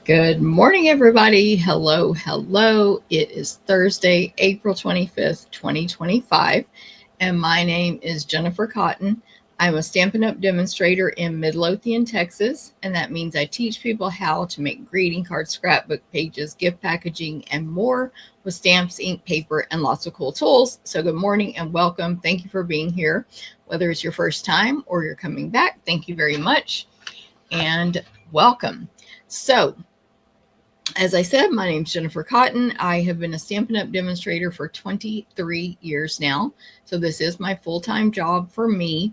Good morning, everybody. Hello, hello. It is Thursday, April 25th, 2025, and my name is Jennifer Cotton. I'm a Stampin' Up! Demonstrator in Midlothian, Texas, and that means I teach people how to make greeting cards, scrapbook pages, gift packaging, and more with stamps, ink, paper, and lots of cool tools. So good morning and welcome. Thank you for being here. Whether it's your first time or you're coming back, thank you very much and welcome. So, as I said, my name is Jennifer Cotton. I have been a Stampin' Up! Demonstrator for 23 years now. So this is my full-time job for me.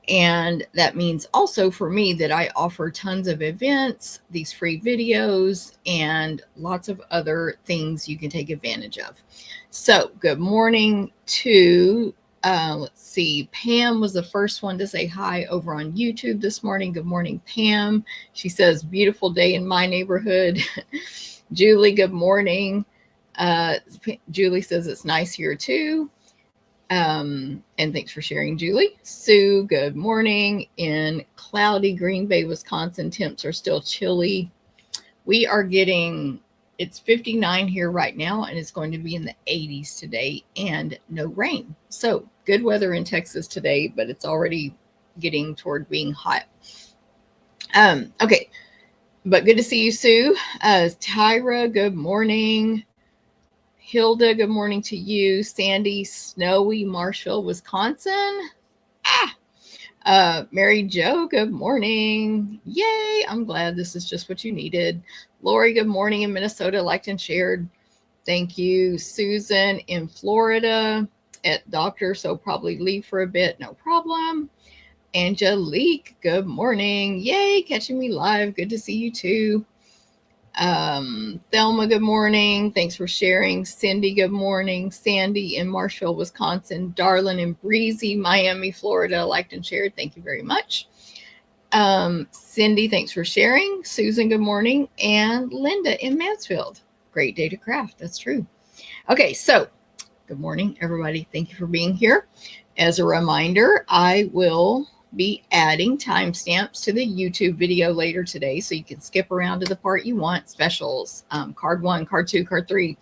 And that means also for me that I offer tons of events, these free videos, and lots of other things you can take advantage of. So good morning to, let's see, Pam was the first one to say hi over on YouTube this morning. Good morning, Pam. She says, beautiful day in my neighborhood. Julie, good morning. Julie says it's nice here too. And thanks for sharing, Julie. Sue, good morning. In cloudy Green Bay, Wisconsin, temps are still chilly. We are getting, it's 59 here right now, and it's going to be in the 80s today and no rain. So good weather in Texas today, but it's already getting toward being hot. Okay. But good to see you, Sue. Tyra, good morning. Hilda, good morning to you. Sandy, snowy Marshall, Wisconsin. Mary Jo, good morning. Yay, I'm glad this is just what you needed. Lori, good morning in Minnesota, liked and shared. Thank you. Susan in Florida at doctor, so probably leave for a bit, no problem. Angelique, good morning. Yay, catching me live. Good to see you too. Thelma, good morning. Thanks for sharing. Cindy, good morning. Sandy in Marshall, Wisconsin. Darlin in breezy Miami, Florida, liked and shared. Thank you very much. Cindy, thanks for sharing. Susan, good morning. And Linda in Mansfield. Great day to craft. That's true. Okay, so good morning, everybody. Thank you for being here. As a reminder, I will be adding timestamps to the YouTube video later today, so you can skip around to the part you want, specials, card 1, card 2, card 3,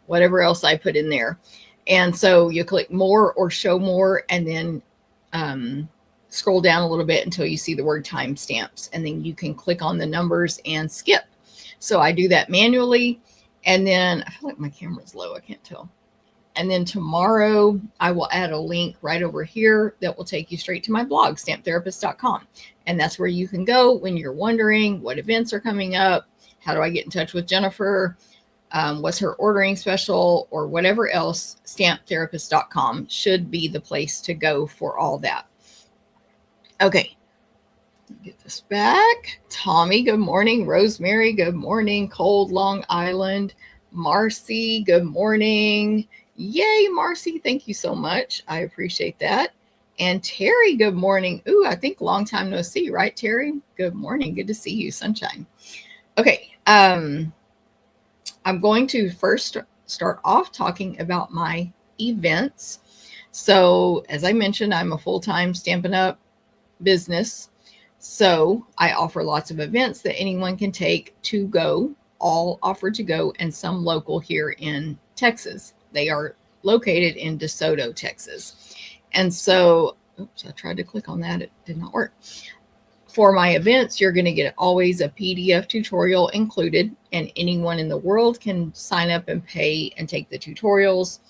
whatever else I put in there. And so you click more or show more, and then scroll down a little bit until you see the word timestamps, and then you can click on the numbers and skip. So I do that manually, and then I feel like my camera's low, I can't tell. And then tomorrow I will add a link right over here that will take you straight to my blog, stamptherapist.com. And that's where you can go when you're wondering what events are coming up, how do I get in touch with Jennifer, what's her ordering special, or whatever else. Stamptherapist.com should be the place to go for all that. Okay, get this back. Tommy, good morning. Rosemary, good morning. Cold Long Island. Marcy, good morning. Yay, Marcy. Thank you so much. I appreciate that. And Terry, good morning. Ooh, I think long time no see, right, Terry? Good morning. Good to see you, sunshine. Okay. I'm going to first start off talking about my events. So as I mentioned, I'm a full-time Stampin' Up! Business. So I offer lots of events that anyone can take to go, all offered to go, and some local here in Texas. They are located in DeSoto, Texas. And so, oops, I tried to click on that. It did not work. For my events, you're going to get always a PDF tutorial included, and anyone in the world can sign up and pay and take the tutorials.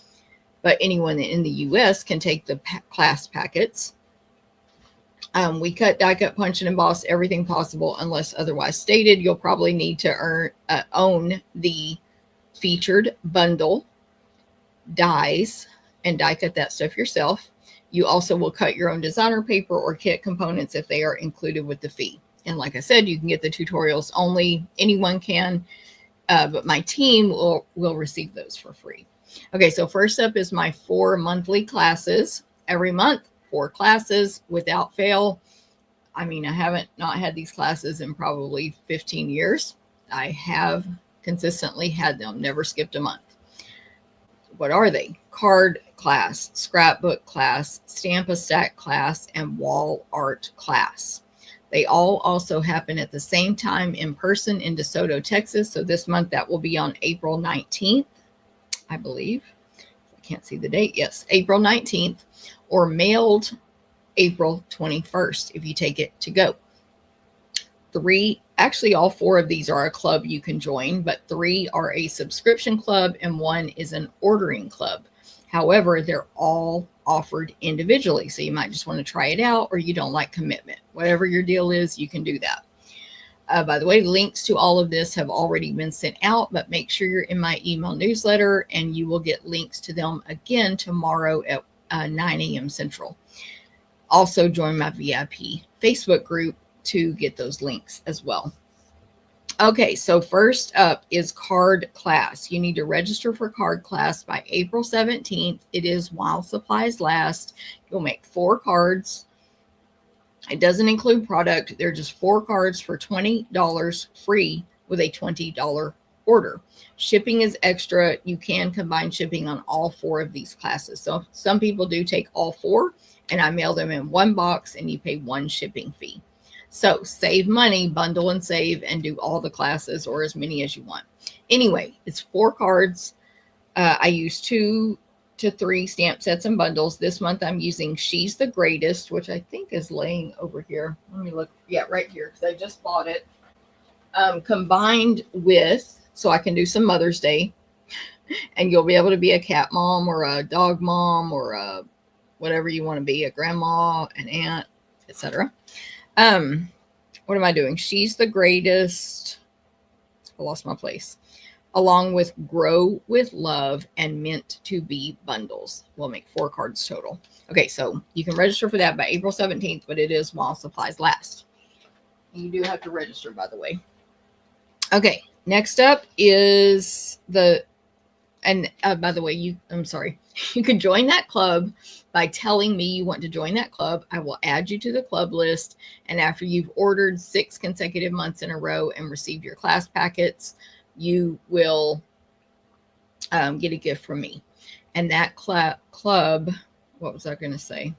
But anyone in the US can take the class packets. We cut, die cut, punch, and emboss everything possible unless otherwise stated. You'll probably need to own the featured bundle dies and die cut that stuff yourself. You also will cut your own designer paper or kit components if they are included with the fee. And like I said, you can get the tutorials only. Anyone can, but my team will receive those for free. Okay, so first up is my 4 monthly classes. Every month, 4 classes without fail. I mean, I haven't not had these classes in probably 15 years. I have consistently had them, never skipped a month. What are they? Card class, scrapbook class, stamp a stack class, and wall art class. They all also happen at the same time in person in DeSoto, Texas. So this month that will be on April 19th, I believe. I can't see the date. Yes, April 19th, or mailed April 21st if you take it to go. Actually, all 4 of these are a club you can join, but 3 are a subscription club and 1 is an ordering club. However, they're all offered individually. So you might just want to try it out, or you don't like commitment. Whatever your deal is, you can do that. By the way, links to all of this have already been sent out, but make sure you're in my email newsletter and you will get links to them again tomorrow at 9 a.m. Central. Also join my VIP Facebook group to get those links as well. Okay, so first up is card class. You need to register for card class by April 17th. It is while supplies last. You'll make 4 cards. It doesn't include product. They're just 4 cards for $20 free with a $20 order. Shipping is extra. You can combine shipping on all 4 of these classes. So some people do take all 4, and I mail them in one box, and you pay 1 shipping fee. So save money, bundle and save, and do all the classes or as many as you want. Anyway, it's 4 cards. I use 2 to 3 stamp sets and bundles. This month I'm using She's the Greatest, which I think is laying over here. Let me look. Yeah, right here, because I just bought it. Combined with, so I can do some Mother's Day, and you'll be able to be a cat mom or a dog mom or a whatever you want to be, a grandma, an aunt, etc. What am I doing? She's the Greatest. I lost my place. Along with Grow with Love and Meant to Be bundles. We'll make 4 cards total. Okay, so you can register for that by April 17th, but it is while supplies last. You do have to register, by the way. Okay, next up is by the way, I'm sorry. You can join that club by telling me you want to join that club. I will add you to the club list. And after you've ordered 6 consecutive months in a row and received your class packets, you will get a gift from me. And that club, what was I going to say?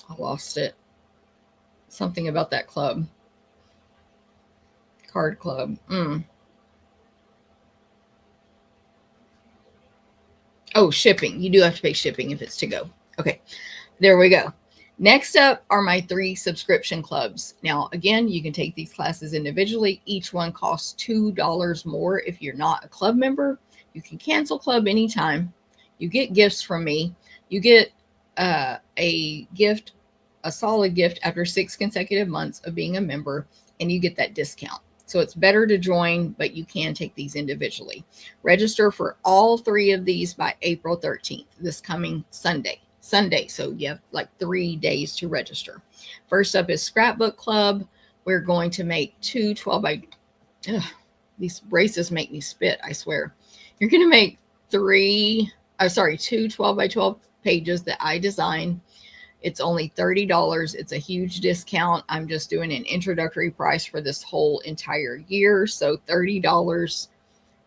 I lost it. Something about that club. Card club. Oh, shipping. You do have to pay shipping if it's to go. Okay, there we go. Next up are my 3 subscription clubs. Now, again, you can take these classes individually. Each one costs $2 more if you're not a club member. You can cancel club anytime. You get gifts from me. You get a gift, a solid gift after 6 consecutive months of being a member, and you get that discount. So it's better to join, but you can take these individually. Register for all 3 of these by April 13th, this coming Sunday. So you have like 3 days to register. First up is Scrapbook Club. We're going to make 2 12 by... these braces make me spit, I swear. You're going to make 2 12 by 12 pages that I designed. It's only $30. It's a huge discount. I'm just doing an introductory price for this whole entire year. So $30.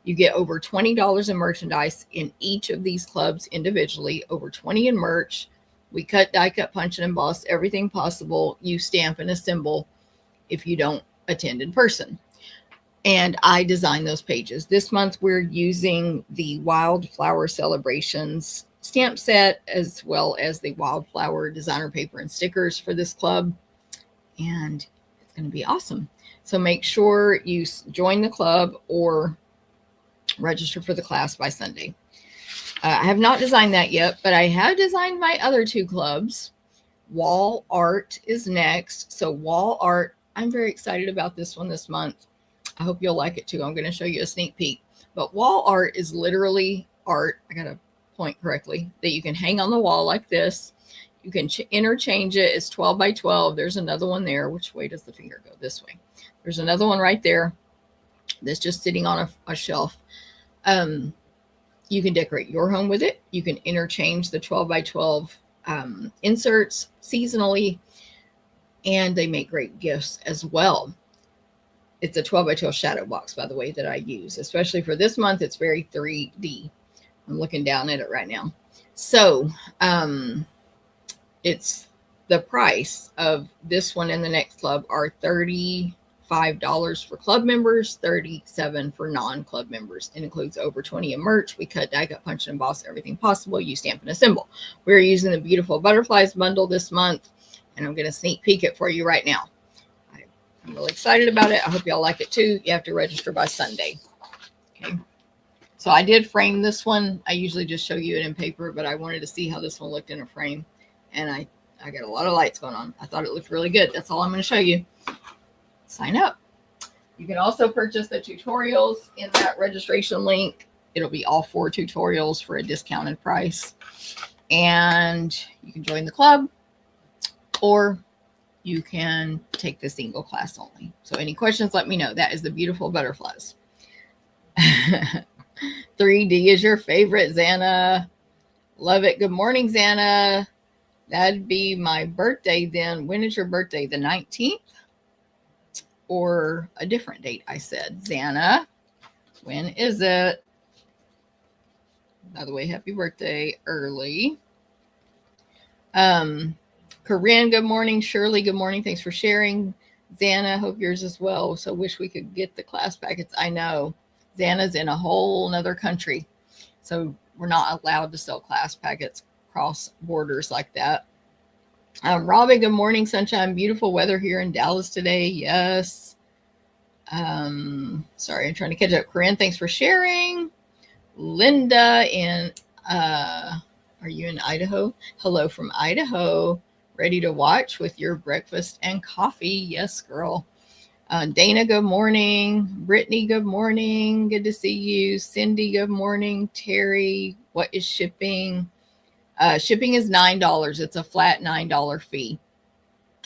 You get over $20 in merchandise in each of these clubs individually, over 20 in merch. We cut, die cut, punch, and emboss everything possible. You stamp and assemble if you don't attend in person. And I design those pages. This month we're using the Wildflower Celebrations stamp set, as well as the Wildflower designer paper and stickers for this club. And it's going to be awesome. So make sure you join the club or register for the class by Sunday. I have not designed that yet, but I have designed my other 2 clubs. Wall art is next. So wall art, I'm very excited about this one this month. I hope you'll like it too. I'm going to show you a sneak peek. But wall art is literally art. I got to point correctly, that you can hang on the wall like this. You can interchange it. It's 12 by 12. There's another one there. Which way does the finger go? This way. There's another one right there that's just sitting on a shelf. You can decorate your home with it. You can interchange the 12 by 12 inserts seasonally, and they make great gifts as well. It's a 12 by 12 shadow box, by the way, that I use, especially for this month. It's very 3D. I'm looking down at it right now. So it's the price of this one and the next club are $35 for club members, $37 for non-club members. It includes over 20 in merch. We cut, die, cut, punch, and emboss everything possible. You stamp and assemble. We're using the beautiful butterflies bundle this month, and I'm going to sneak peek it for you right now. I'm really excited about it. I hope y'all like it too. You have to register by Sunday. Okay. So I did frame this one. I usually just show you it in paper, but I wanted to see how this one looked in a frame, and I got a lot of lights going on. I thought it looked really good. That's all I'm going to show you. Sign up. You can also purchase the tutorials in that registration link. It'll be all 4 tutorials for a discounted price. And you can join the club, or you can take the single class only. So any questions, let me know. That is the beautiful butterflies. 3D is your favorite, Xana. Love it. Good morning, Xana. That'd be my birthday then. When is your birthday? The 19th? Or a different date, I said. Xana, when is it? By the way, happy birthday early. Corinne, good morning. Shirley, good morning. Thanks for sharing. Xana, hope yours as well. So wish we could get the class packets. I know. Xana's in a whole nother country. So we're not allowed to sell class packets cross borders like that. Robin, good morning, sunshine. Beautiful weather here in Dallas today. Yes. Sorry, I'm trying to catch up. Corinne, thanks for sharing. Linda are you in Idaho? Hello from Idaho. Ready to watch with your breakfast and coffee? Yes, girl. Dana, good morning. Brittany, good morning. Good to see you. Cindy, good morning. Terry, what is shipping? Shipping is $9. It's a flat $9 fee,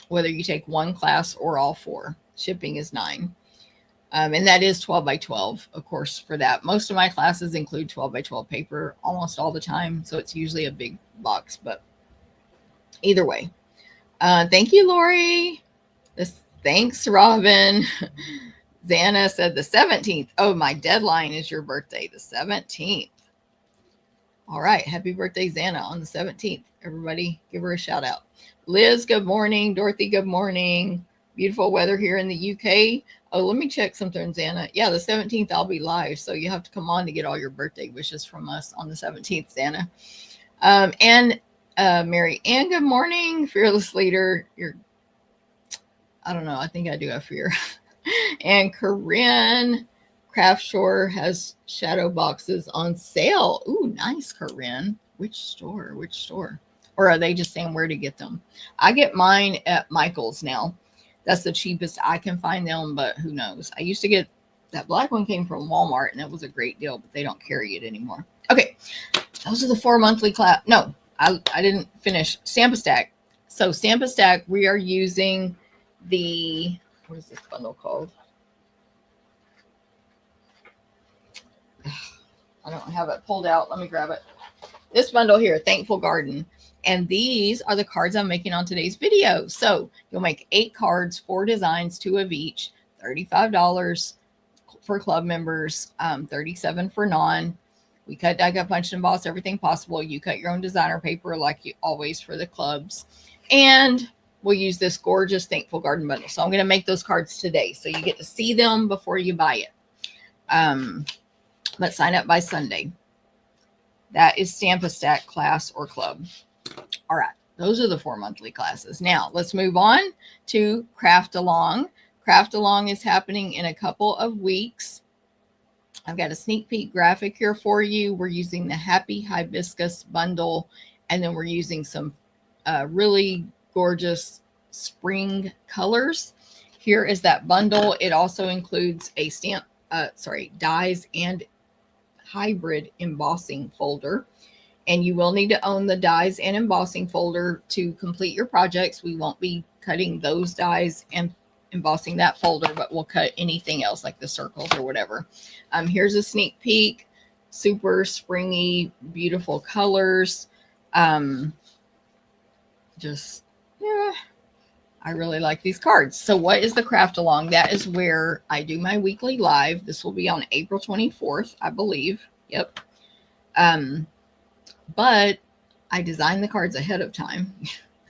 whether you take one class or all 4. Shipping is $9. And that is 12 by 12, of course, for that. Most of my classes include 12 by 12 paper almost all the time. So it's usually a big box, but either way. Thank you, Lori. Thanks, Robin. Xana said the 17th. Oh, my deadline is your birthday, the 17th. All right. Happy birthday, Xana, on the 17th. Everybody give her a shout out. Liz, good morning. Dorothy, good morning. Beautiful weather here in the UK. Oh, let me check something, Xana. Yeah, the 17th I'll be live, so you have to come on to get all your birthday wishes from us on the 17th, Xana. And Mary Ann, good morning. Fearless leader. I don't know. I think I do have fear. And Corinne, Craft Shore has shadow boxes on sale. Ooh, nice, Corinne. Which store? Which store? Or are they just saying where to get them? I get mine at Michael's now. That's the cheapest I can find them, but who knows? I used to get that black one came from Walmart, and it was a great deal, but they don't carry it anymore. Okay, those are the 4 monthly class. No, I didn't finish. Stamp-A-Stack. So Stamp-A-Stack, we are using the, what is this bundle called? I don't have it pulled out. Let me grab it. This bundle here, Thankful Garden. And these are the cards I'm making on today's video. So you'll make 8 cards, 4 designs, 2 of each, $35 for club members, $37 for non. We cut, die, cut, punch, and emboss everything possible. You cut your own designer paper like you always for the clubs. And we'll use this gorgeous Thankful Garden bundle. So I'm going to make those cards today. So you get to see them before you buy it. Let's sign up by Sunday. That is Stamp-A-Stack class or club. All right. Those are the 4 monthly classes. Now let's move on to Craft Along. Craft Along is happening in a couple of weeks. I've got a sneak peek graphic here for you. We're using the Happy Hibiscus bundle, and then we're using some really gorgeous spring colors. Here is that bundle. It also includes a dies and hybrid embossing folder. And you will need to own the dies and embossing folder to complete your projects. We won't be cutting those dies and embossing that folder, but we'll cut anything else like the circles or whatever. Here's a sneak peek. Super springy, beautiful colors. I really like these cards. So what is the Craft Along? That is where I do my weekly live. This will be on April 24th, I believe. Yep. But I designed the cards ahead of time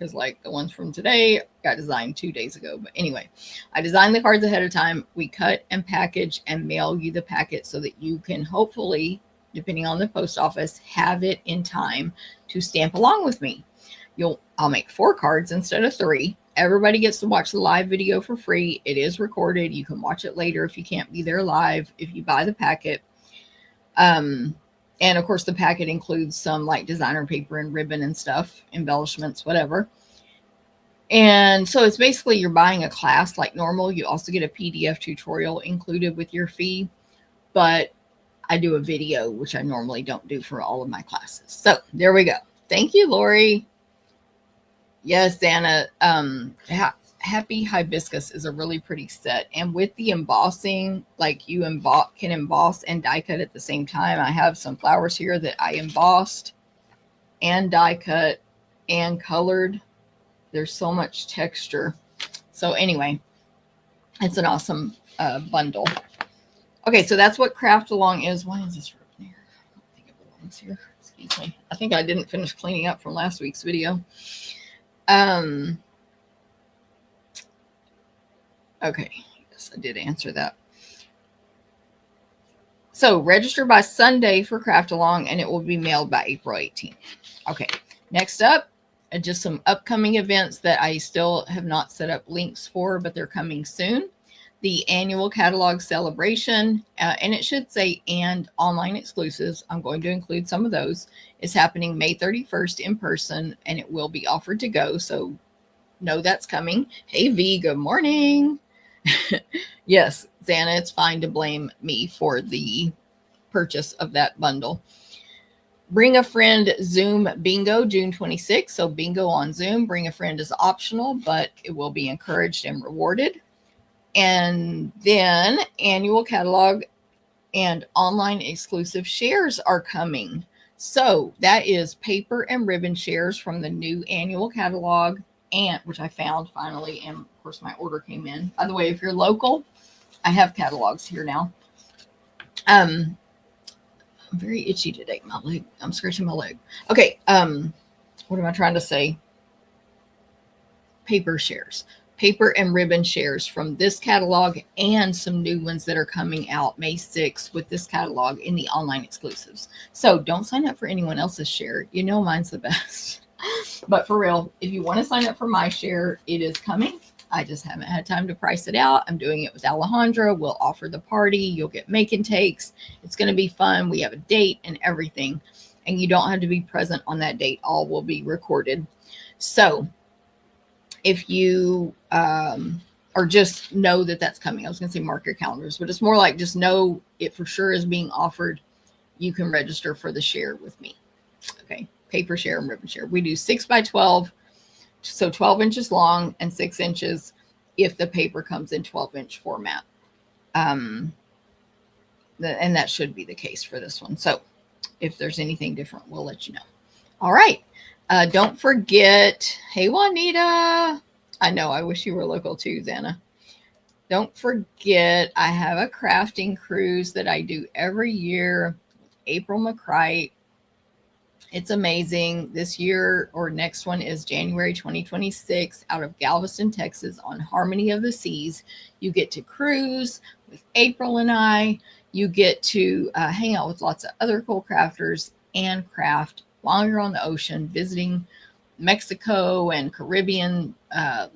because like the ones from today got designed 2 days ago. But anyway, I designed the cards ahead of time. We cut and package and mail you the packet so that you can hopefully, depending on the post office, have it in time to stamp along with me. I'll make 4 cards instead of 3. Everybody gets to watch the live video for free. It is recorded. You can watch it later if you can't be there live, if you buy the packet. And of course the packet includes some like designer paper and ribbon and stuff, embellishments, whatever. And so it's basically you're buying a class like normal. You also get a PDF tutorial included with your fee, but I do a video, which I normally don't do for all of my classes. So there we go. Thank you, Lori. Yes, Anna. Happy Hibiscus is a really pretty set. And with the embossing, like you can emboss and die cut at the same time. I have some flowers here that I embossed and die cut and colored. There's so much texture. So anyway, it's an awesome bundle. Okay, so that's what Craft Along is. Why is this ribbon here? I don't think it belongs here. Excuse me. I think I didn't finish cleaning up from last week's video. Okay, yes, I did answer that. So register by Sunday for Craft Along, and it will be mailed by April 18th. Okay, next up, just some upcoming events that I still have not set up links for, but they're coming soon. The annual catalog celebration, and it should say and online exclusives. I'm going to include some of those. It's happening May 31st in person, and it will be offered to go. So know that's coming. Hey, V, good morning. Yes, Xana, it's fine to blame me for the purchase of that bundle. Bring a friend Zoom bingo June 26th. So bingo on Zoom. Bring a friend is optional, but it will be encouraged and rewarded. And then annual catalog and online exclusive shares are coming. So that is paper and ribbon shares from the new annual catalog, and which I found finally, and of course my order came in. By the way, if you're local, I have catalogs here now. I'm very itchy today. My leg. I'm scratching my leg. Okay. What am I trying to say? Paper shares. Paper and ribbon shares from this catalog and some new ones that are coming out May 6th with this catalog in the online exclusives. So don't sign up for anyone else's share. You know mine's the best. But for real, if you want to sign up for my share, it is coming. I just haven't had time to price it out. I'm doing it with Alejandra. We'll offer the party. You'll get make and takes. It's going to be fun. We have a date and everything. And you don't have to be present on that date. All will be recorded. So if you or just know that that's coming. I was going to say mark your calendars, but it's more like just know it for sure is being offered. You can register for the share with me. Okay. Paper share and ribbon share. We do 6 by 12. So 12 inches long and 6 inches if the paper comes in 12-inch format. And that should be the case for this one. So if there's anything different, we'll let you know. All right. Don't forget, hey, Juanita. I know, I wish you were local too, Xana. Don't forget, I have a crafting cruise that I do every year with April McCrite. It's amazing. This year or next one is January 2026 out of Galveston, Texas on Harmony of the Seas. You get to cruise with April and I. You get to hang out with lots of other cool crafters and craft while you're on the ocean, visiting Mexico and Caribbean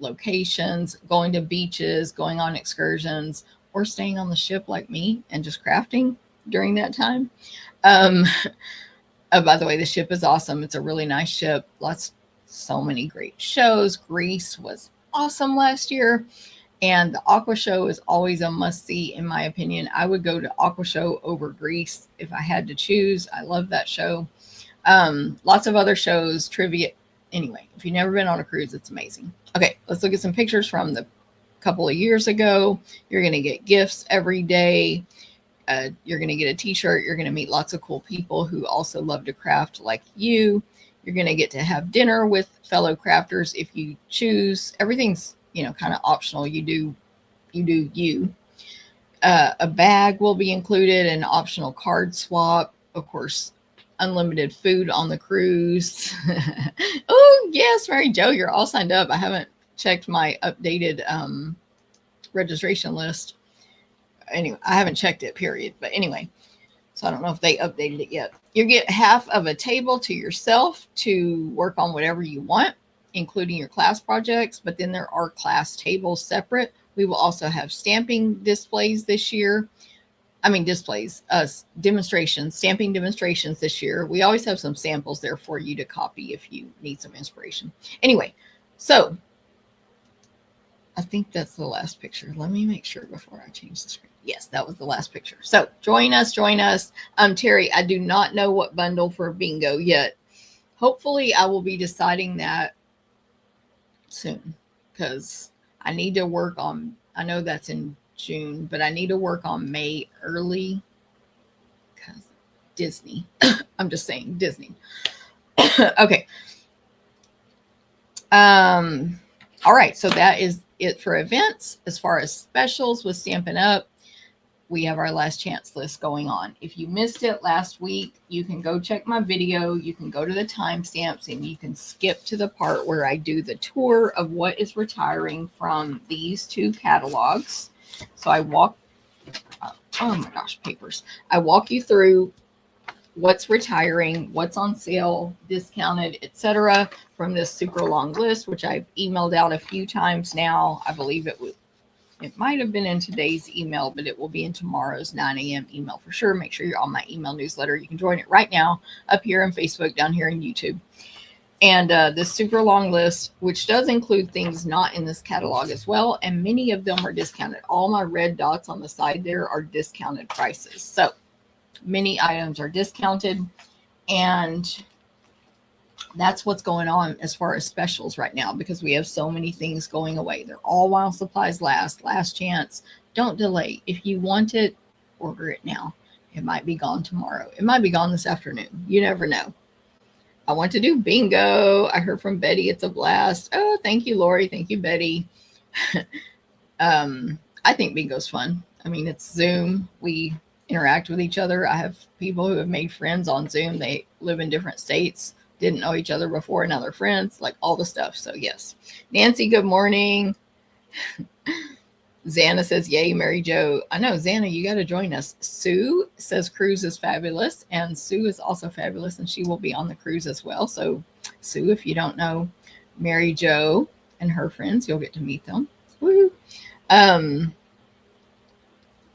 locations, going to beaches, going on excursions, or staying on the ship like me and just crafting during that time. By the way, the ship is awesome. It's a really nice ship. So many great shows. Greece was awesome last year. And the Aqua Show is always a must-see, in my opinion. I would go to Aqua Show over Greece if I had to choose. I love that show. Lots of other shows, trivia. Anyway, if you've never been on a cruise, it's amazing. Okay, let's look at some pictures from the couple of years ago. You're going to get gifts every day. You're going to get a t-shirt. You're going to meet lots of cool people who also love to craft like you. You're going to get to have dinner with fellow crafters if you choose. Everything's, kind of optional. You do you. A bag will be included, an optional card swap. Of course, unlimited food on the cruise. Oh, yes, Mary Jo, you're all signed up. I haven't checked my updated registration list. Anyway, I haven't checked it, period. But anyway, so I don't know if they updated it yet. You get half of a table to yourself to work on whatever you want, including your class projects. But then there are class tables separate. We will also have stamping displays this year. Demonstrations, stamping demonstrations this year. We always have some samples there for you to copy if you need some inspiration. Anyway, so I think that's the last picture. Let me make sure before I change the screen. Yes, that was the last picture. So join us. Terry, I do not know what bundle for bingo yet. Hopefully I will be deciding that soon because I need to work on, I know that's in June, but I need to work on May early because Disney. I'm just saying Disney. Okay. All right. So that is it for events. As far as specials with Stampin' Up, we have our last chance list going on. If you missed it last week, you can go check my video. You can go to the timestamps and you can skip to the part where I do the tour of what is retiring from these two catalogs. So I walk, oh my gosh, papers. I walk you through what's retiring, what's on sale, discounted, etc. from this super long list, which I've emailed out a few times now. I believe it might have been in today's email, but it will be in tomorrow's 9 a.m. email for sure. Make sure you're on my email newsletter. You can join it right now up here on Facebook, down here on YouTube. And this super long list, which does include things not in this catalog as well. And many of them are discounted. All my red dots on the side there are discounted prices. So many items are discounted. And that's what's going on as far as specials right now, because we have so many things going away. They're all while supplies last. Last chance. Don't delay. If you want it, order it now. It might be gone tomorrow. It might be gone this afternoon. You never know. I want to do bingo. I heard from Betty. It's a blast. Oh, thank you, Lori. Thank you, Betty. I think bingo's fun. I mean, it's Zoom. We interact with each other. I have people who have made friends on Zoom. They live in different states, didn't know each other before, and now they're friends, like all the stuff. So yes. Nancy, good morning. Xana says, yay, Mary Jo. I know, Xana, you got to join us. Sue says cruise is fabulous, and Sue is also fabulous, and she will be on the cruise as well. So, Sue, if you don't know Mary Jo and her friends, you'll get to meet them. Woo.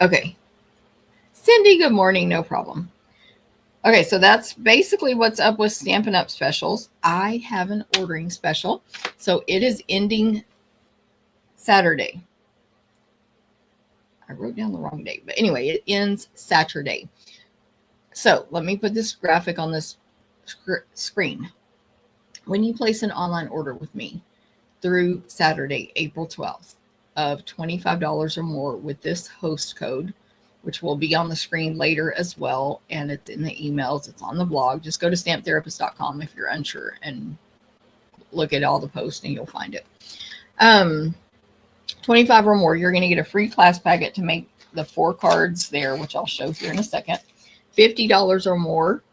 Okay. Cindy, good morning. No problem. Okay, so that's basically what's up with Stampin' Up! Specials. I have an ordering special, so it is ending Saturday. I wrote down the wrong date, but anyway, it ends Saturday. So let me put this graphic on this screen. When you place an online order with me through Saturday, April 12th, of $25 or more with this host code, which will be on the screen later as well, and it's in the emails, it's on the blog. Just go to stamptherapist.com if you're unsure and look at all the posts and you'll find it. 25 or more, you're going to get a free class packet to make the 4 cards there, which I'll show here in a second. $50 or more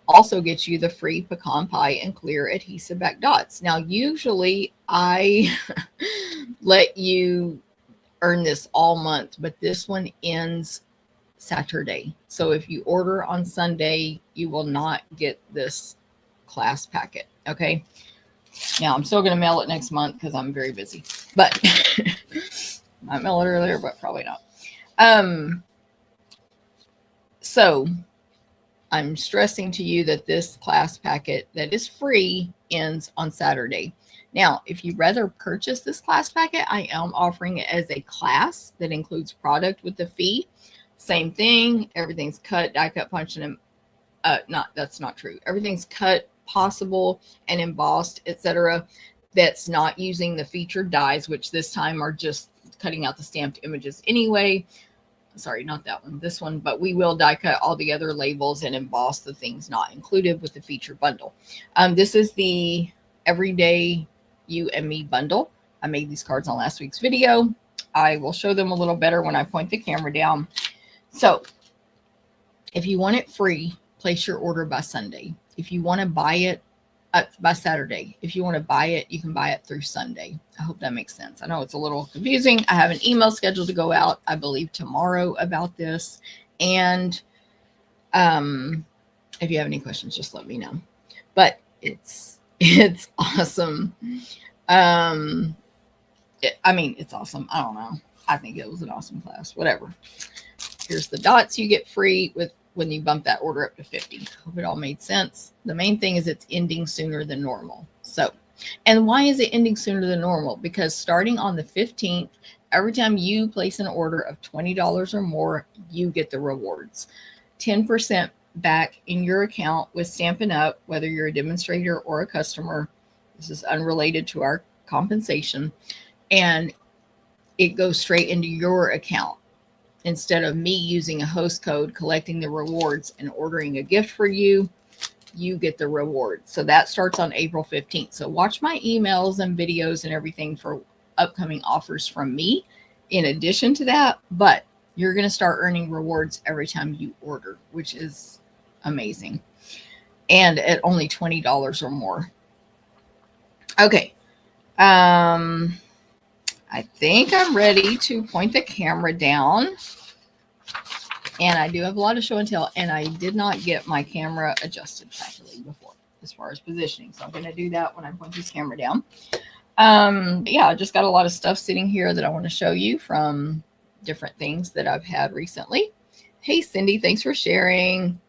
also gets you the free pecan pie and clear adhesive back dots. Now, usually I let you earn this all month, but this one ends Saturday. So if you order on Sunday, you will not get this class packet. Okay. Now, I'm still going to mail it next month because I'm very busy, but might mail it earlier, but probably not. So I'm stressing to you that this class packet that is free ends on Saturday. Now, if you'd rather purchase this class packet, I am offering it as a class that includes product with the fee. Same thing. Everything's cut, die cut, punched, and that's not true. Everything's cut, possible, and embossed, etc. That's not using the featured dies, which this time are just cutting out the stamped images anyway. Sorry, not that one, this one, but we will die cut all the other labels and emboss the things not included with the feature bundle. This is the Everyday You and Me bundle. I made these cards on last week's video. I will show them a little better when I point the camera down. So if you want it free, place your order by Sunday. If you want to buy it by Saturday, if you want to buy it, you can buy it through Sunday. I hope that makes sense. I know it's a little confusing. I have an email scheduled to go out, I believe, tomorrow about this. And if you have any questions, just let me know. But it's awesome. It's awesome. I don't know. I think it was an awesome class. Whatever. Here's the dots you get free with when you bump that order up to 50. Hope it all made sense. The main thing is it's ending sooner than normal. So, and why is it ending sooner than normal? Because starting on the 15th, every time you place an order of $20 or more, you get the rewards. 10% back in your account with Stampin' Up, whether you're a demonstrator or a customer. This is unrelated to our compensation. And it goes straight into your account. Instead of me using a host code, collecting the rewards, and ordering a gift for you, you get the reward. So that starts on April 15th. So watch my emails and videos and everything for upcoming offers from me in addition to that. But you're going to start earning rewards every time you order, which is amazing. And at only $20 or more. Okay. I think I'm ready to point the camera down. And I do have a lot of show and tell, and I did not get my camera adjusted properly before as far as positioning. So I'm going to do that when I point this camera down. Yeah, I just got a lot of stuff sitting here that I want to show you from different things that I've had recently. Hey, Cindy, thanks for sharing.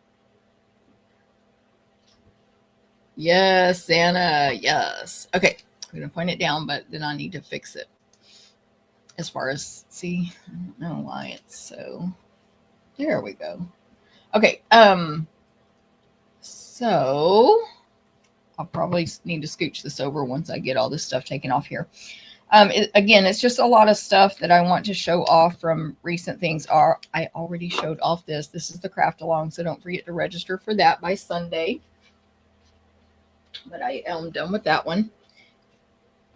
Yes, Santa, yes. Okay, I'm going to point it down, but then I need to fix it. As far as, see, I don't know why it's so, there we go. Okay, so I'll probably need to scooch this over once I get all this stuff taken off here. Again, it's just a lot of stuff that I want to show off from recent things. I already showed off this. This is the craft along, so don't forget to register for that by Sunday. But I am done with that one.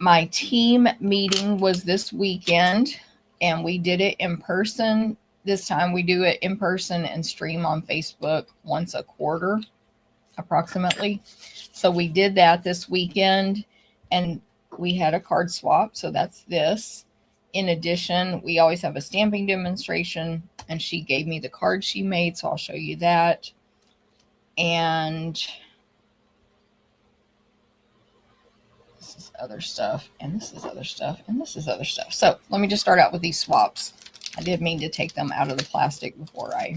My team meeting was this weekend, and we did it in person. This time we do it in person and stream on Facebook once a quarter, approximately. So we did that this weekend, and we had a card swap. So that's this. In addition, we always have a stamping demonstration, and she gave me the card she made. So I'll show you that. And this is other stuff, and this is other stuff, and this is other stuff. So let me just start out with these swaps. I did mean to take them out of the plastic before I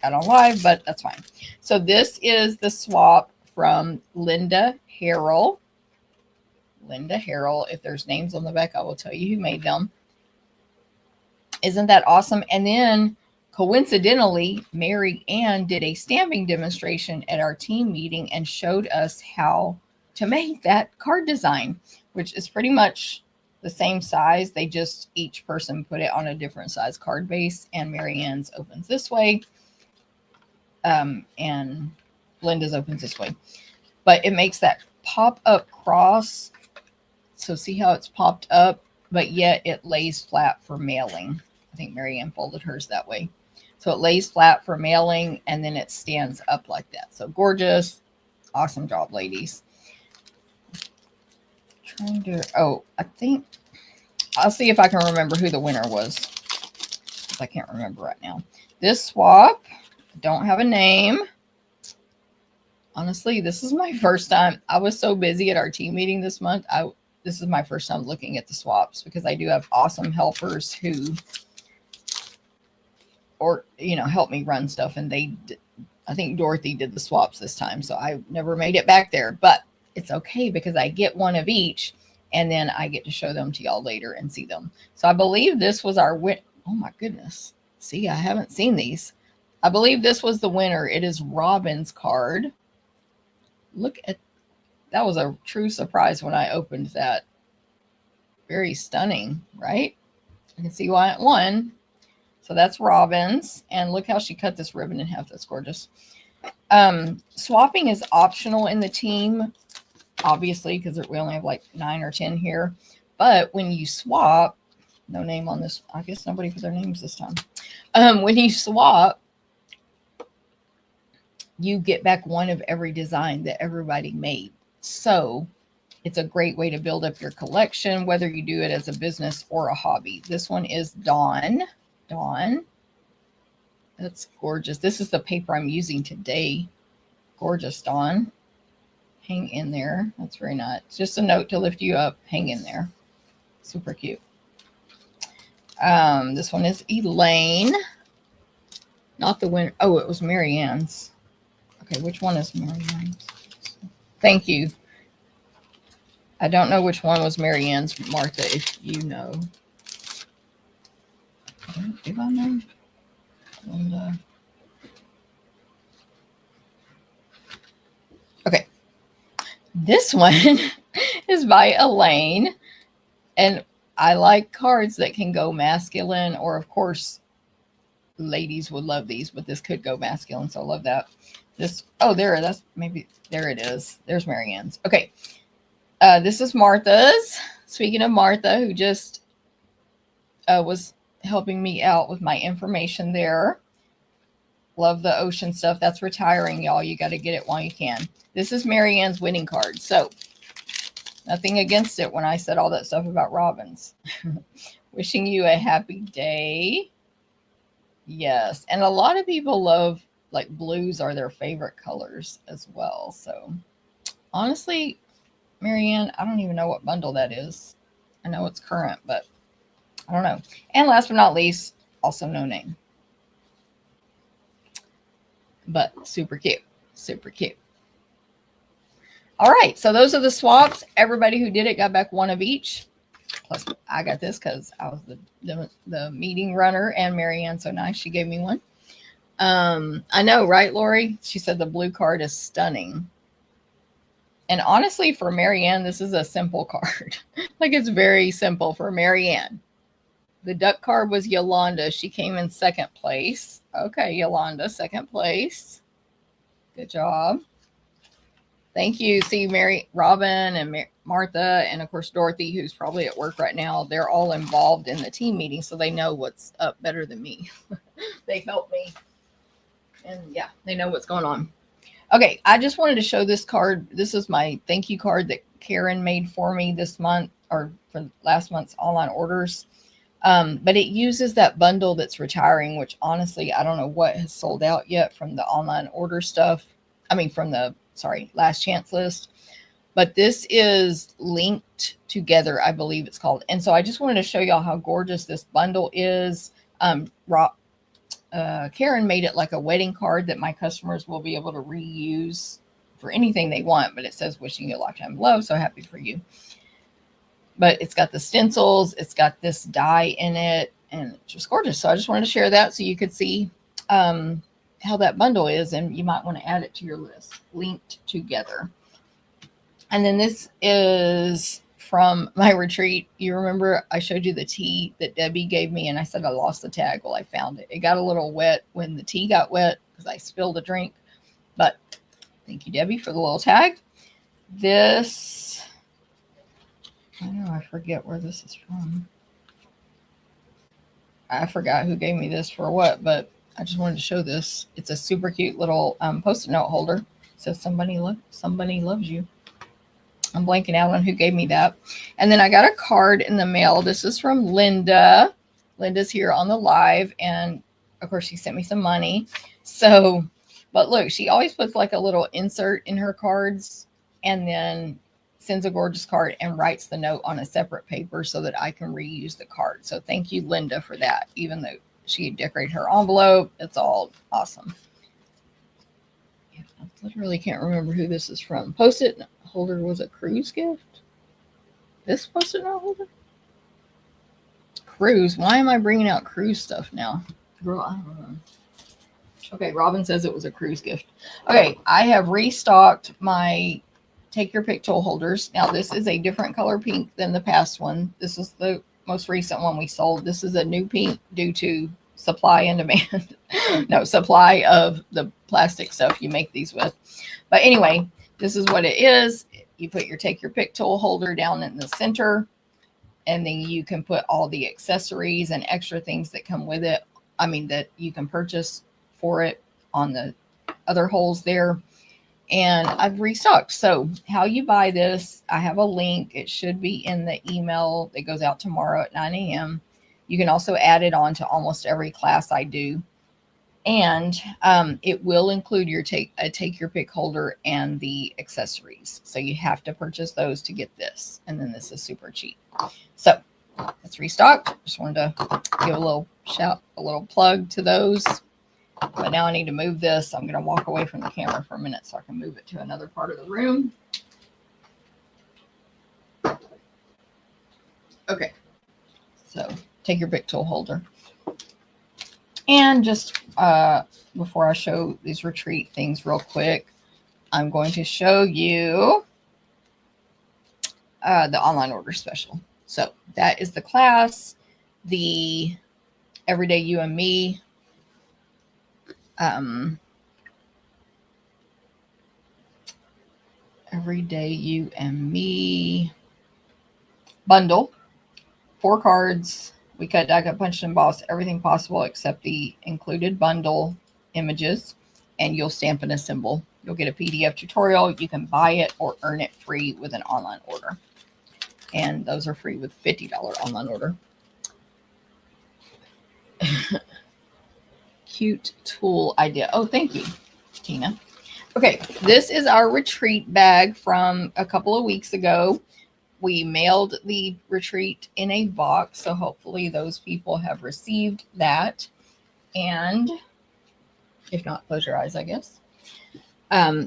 got on live, but that's fine. So this is the swap from Linda Harrell. Linda Harrell. If there's names on the back, I will tell you who made them. Isn't that awesome? And then coincidentally, Mary Ann did a stamping demonstration at our team meeting and showed us how to make that card design, which is pretty much the same size. They just, each person put it on a different size card base, and Mary Ann's opens this way, and Linda's opens this way. But it makes that pop-up cross. So see how it's popped up, but yet it lays flat for mailing. I think Mary Ann folded hers that way. So it lays flat for mailing, and then it stands up like that. So gorgeous. Awesome job, ladies. Trying to, I think I'll see if I can remember who the winner was. I can't remember right now. This swap, don't have a name. Honestly, this is my first time. I was so busy at our team meeting this month. This is my first time looking at the swaps, because I do have awesome helpers who, help me run stuff. And I think Dorothy did the swaps this time, so I never made it back there, but it's okay because I get one of each, and then I get to show them to y'all later and see them. So I believe this was our win. Oh my goodness. See, I haven't seen these. I believe this was the winner. It is Robin's card. Look at, that was a true surprise when I opened that. Very stunning, right? You can see why it won. So that's Robin's, and look how she cut this ribbon in half. That's gorgeous. Swapping is optional in the team, obviously, because we only have like 9 or 10 here. But when you swap, no name on this. I guess nobody put their names this time. When you swap, you get back one of every design that everybody made. So it's a great way to build up your collection, whether you do it as a business or a hobby. This one is Dawn. Dawn. That's gorgeous. This is the paper I'm using today. Gorgeous, Dawn. Hang in there. That's very nice. Just a note to lift you up. Hang in there. Super cute. This one is Elaine. Not the winner. Oh, it was Marianne's. Okay, which one is Marianne's? Thank you. I don't know which one was Marianne's, Martha, if you know. Do I know? And, okay. This one is by Elaine. And I like cards that can go masculine, or of course, ladies would love these, but this could go masculine, so I love that. This, oh, there it is. There's Marianne's. Okay. This is Martha's. Speaking of Martha, who just was helping me out with my information there. Love the ocean stuff. That's retiring, y'all. You got to get it while you can. This is Marianne's winning card. So nothing against it when I said all that stuff about robins. Wishing you a happy day. Yes. And a lot of people love, like, blues are their favorite colors as well. So honestly, Marianne, I don't even know what bundle that is. I know it's current, but I don't know. And last but not least, also no name. But super cute. Super cute. All right. So those are the swaps. Everybody who did it got back one of each. Plus, I got this because I was the meeting runner, and Marianne, so nice, she gave me one. I know, right, Lori? She said the blue card is stunning. And honestly, for Marianne, this is a simple card. Like, it's very simple for Marianne. The duck card was Yolanda. She came in second place. Okay, Yolanda, second place. Good job. Thank you. See, Robin and Martha, and of course, Dorothy, who's probably at work right now. They're all involved in the team meeting, so they know what's up better than me. They help me. And yeah, they know what's going on. Okay, I just wanted to show this card. This is my thank you card that Karen made for me this month, or for last month's online orders. But it uses that bundle that's retiring, which honestly, I don't know what has sold out yet from the online order stuff. I mean, from the, last chance list. But this is linked together, I believe it's called. And so I just wanted to show y'all how gorgeous this bundle is. Karen made it like a wedding card that my customers will be able to reuse for anything they want, but it says wishing you a lifetime of love. So happy for you. But it's got the stencils, it's got this die in it, and it's just gorgeous. So I just wanted to share that so you could see how that bundle is, and you might want to add it to your list, linked together. And then this is from my retreat. You remember I showed you the tea that Debbie gave me, and I said I lost the tag. Well, I found it. It got a little wet when the tea got wet because I spilled a drink. But thank you, Debbie, for the little tag. This, I know, I forget where this is from. I forgot who gave me this for what, but I just wanted to show this. It's a super cute little Post-it note holder. It says somebody loves you. I'm blanking out on who gave me that. And then I got a card in the mail. This is from Linda. Linda's here on the live. And of course, she sent me some money. So, but look, she always puts like a little insert in her cards and then sends a gorgeous card and writes the note on a separate paper so that I can reuse the card. So thank you, Linda, for that. Even though she decorated her envelope, it's all awesome. Yeah, I literally can't remember who this is from. Post-it holder was a cruise gift. This Post-it note holder? Cruise. Why am I bringing out cruise stuff now? Girl, I don't know. Okay, Robin says it was a cruise gift. Okay, I have restocked my Take Your Pick tool holders. Now, this is a different color pink than the past one. This is the most recent one we sold. This is a new pink due to supply and demand. No, supply of the plastic stuff you make these with. But anyway, this is what it is. You put your Take Your Pick tool holder down in the center, and then you can put all the accessories and extra things that come with it. I mean, that you can purchase for it on the other holes there. And I've restocked. So how you buy this, I have a link. It should be in the email that goes out tomorrow at 9 a.m. You can also add it on to almost every class I do. And it will include your take your pick holder and the accessories. So you have to purchase those to get this. And then this is super cheap. So it's restocked. Just wanted to give a little shout, a little plug to those. But now I need to move this. I'm going to walk away from the camera for a minute so I can move it to another part of the room. Okay. So take your big tool holder. And just before I show these retreat things real quick, I'm going to show you the online order special. So that is the class, the Everyday You and Me. Everyday You and Me bundle, 4 cards. We cut, die, cut, punched, and embossed everything possible except the included bundle images, and you'll stamp and assemble. You'll get a PDF tutorial. You can buy it or earn it free with an online order, and those are free with $50 online order. Cute tool idea. Oh, thank you, Tina. Okay, this is our retreat bag from a couple of weeks ago. We mailed the retreat in a box, so hopefully those people have received that. And if not, close your eyes, I guess.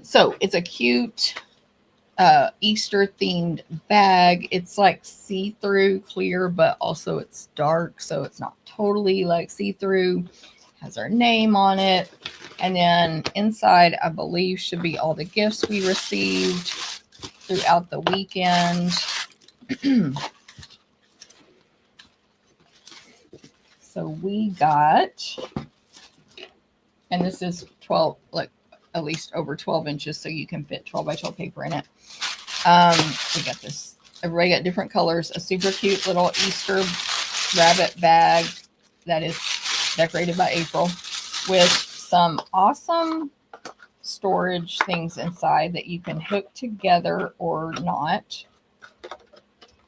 So it's a cute Easter themed bag. It's like see-through clear, but also it's dark, so it's not totally like see-through. Has our name on it. And then inside, I believe, should be all the gifts we received throughout the weekend. So we got, and this is 12, like at least over 12 inches, so you can fit 12 by 12 paper in it. We got this, everybody got different colors, a super cute little Easter rabbit bag that is decorated by April with some awesome storage things inside that you can hook together or not.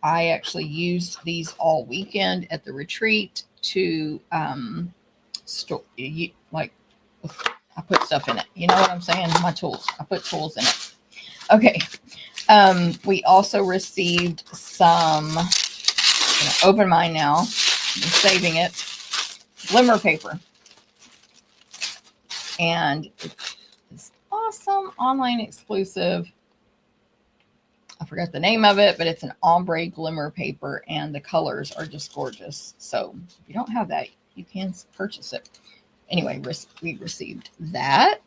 I actually used these all weekend at the retreat to store, like, I put stuff in it. You know what I'm saying? My tools. I put tools in it. Okay. We also received some, I'm going to open mine now. I'm saving it. Glimmer paper. And it's this awesome online exclusive. I forgot the name of it, but it's an ombre glimmer paper, and the colors are just gorgeous. So if you don't have that, you can purchase it. Anyway, we received that.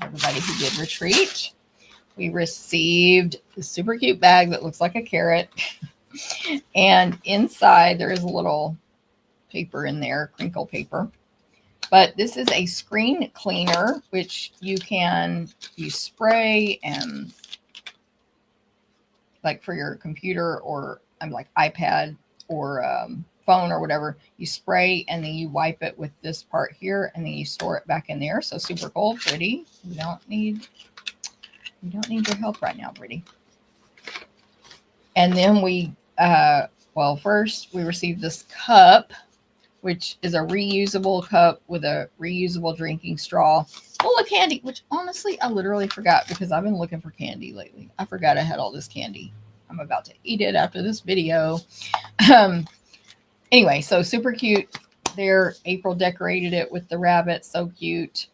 Everybody who did retreat. We received a super cute bag that looks like a carrot. And inside there is a little paper in there, crinkle paper. But this is a screen cleaner, which you can use spray and like for your computer or like iPad or phone or whatever, you spray and then you wipe it with this part here and then you store it back in there. So super cool, pretty. You don't need your help right now, pretty. And then we, well, first we received this cup, which is a reusable cup with a reusable drinking straw full of candy, which honestly, I literally forgot because I've been looking for candy lately. I forgot I had all this candy. I'm about to eat it after this video. Anyway, so super cute there. April decorated it with the rabbit. So cute.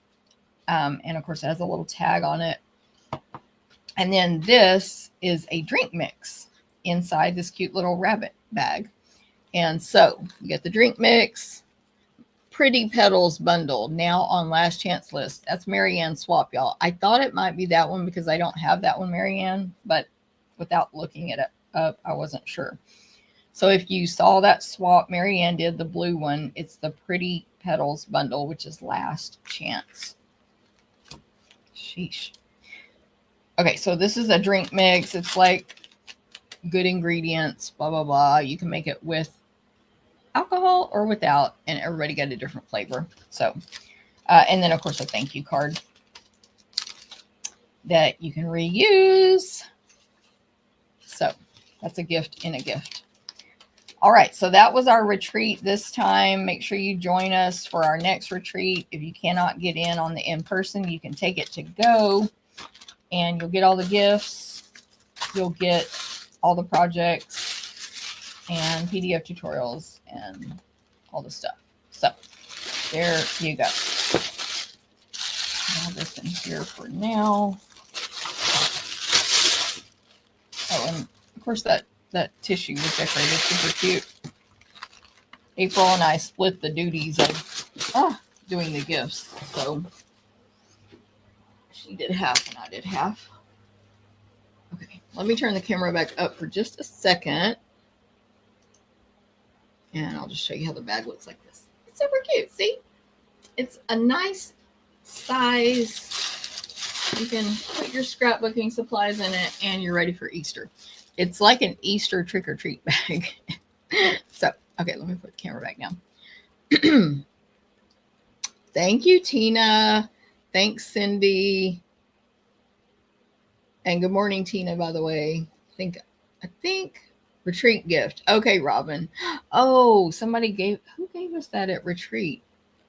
And of course, it has a little tag on it. And then this is a drink mix inside this cute little rabbit bag. And so you get the drink mix, Pretty Petals bundle, now on last chance list. That's Marianne's swap, y'all. I thought it might be that one because I don't have that one, Marianne, but without looking it up, I wasn't sure. So if you saw that swap, Marianne did the blue one. It's the Pretty Petals bundle, which is last chance. Sheesh. Okay, so this is a drink mix. It's like good ingredients, blah, blah, blah. You can make it with alcohol or without, and everybody got a different flavor. So, and then of course a thank you card. that you can reuse. So that's a gift in a gift. All right, so that was our retreat this time. Make sure you join us for our next retreat. If you cannot get in on the in-person, you can take it to go, and you'll get all the gifts. You'll get all the projects and PDF tutorials and all the stuff. So there you go. Have this in here for now. Oh, and of course that tissue was decorated super cute. April and I split the duties of doing the gifts, so she did half and I did half. Okay, let me turn the camera back up for just a second, and I'll just show you how the bag looks like this. It's super cute. See, it's a nice size. You can put your scrapbooking supplies in it, and you're ready for Easter. It's like an Easter trick-or-treat bag. So, okay, let me put the camera back down. Thank you, Tina. Thanks, Cindy. And good morning, Tina, by the way. I think retreat gift. Okay, Robin. Oh, who gave us that at retreat?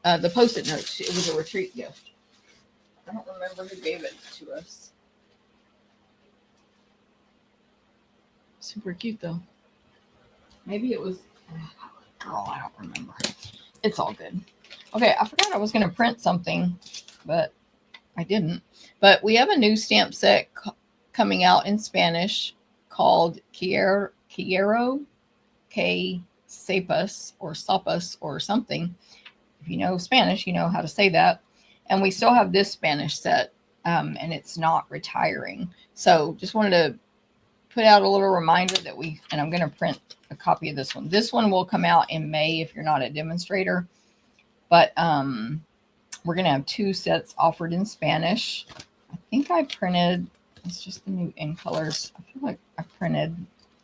The Post-it notes. It was a retreat gift. I don't remember who gave it to us. Super cute, though. Maybe it was, girl, I don't remember. It's all good. Okay, I forgot I was going to print something, but I didn't. But we have a new stamp set coming out in Spanish called Quiero, que sepas, or sopas, or something. If you know Spanish, you know how to say that. And we still have this Spanish set, and it's not retiring. So just wanted to put out a little reminder that and I'm going to print a copy of this one. This one will come out in May if you're not a demonstrator. But we're going to have 2 sets offered in Spanish. I think I printed, it's just the new in colors. I feel like I printed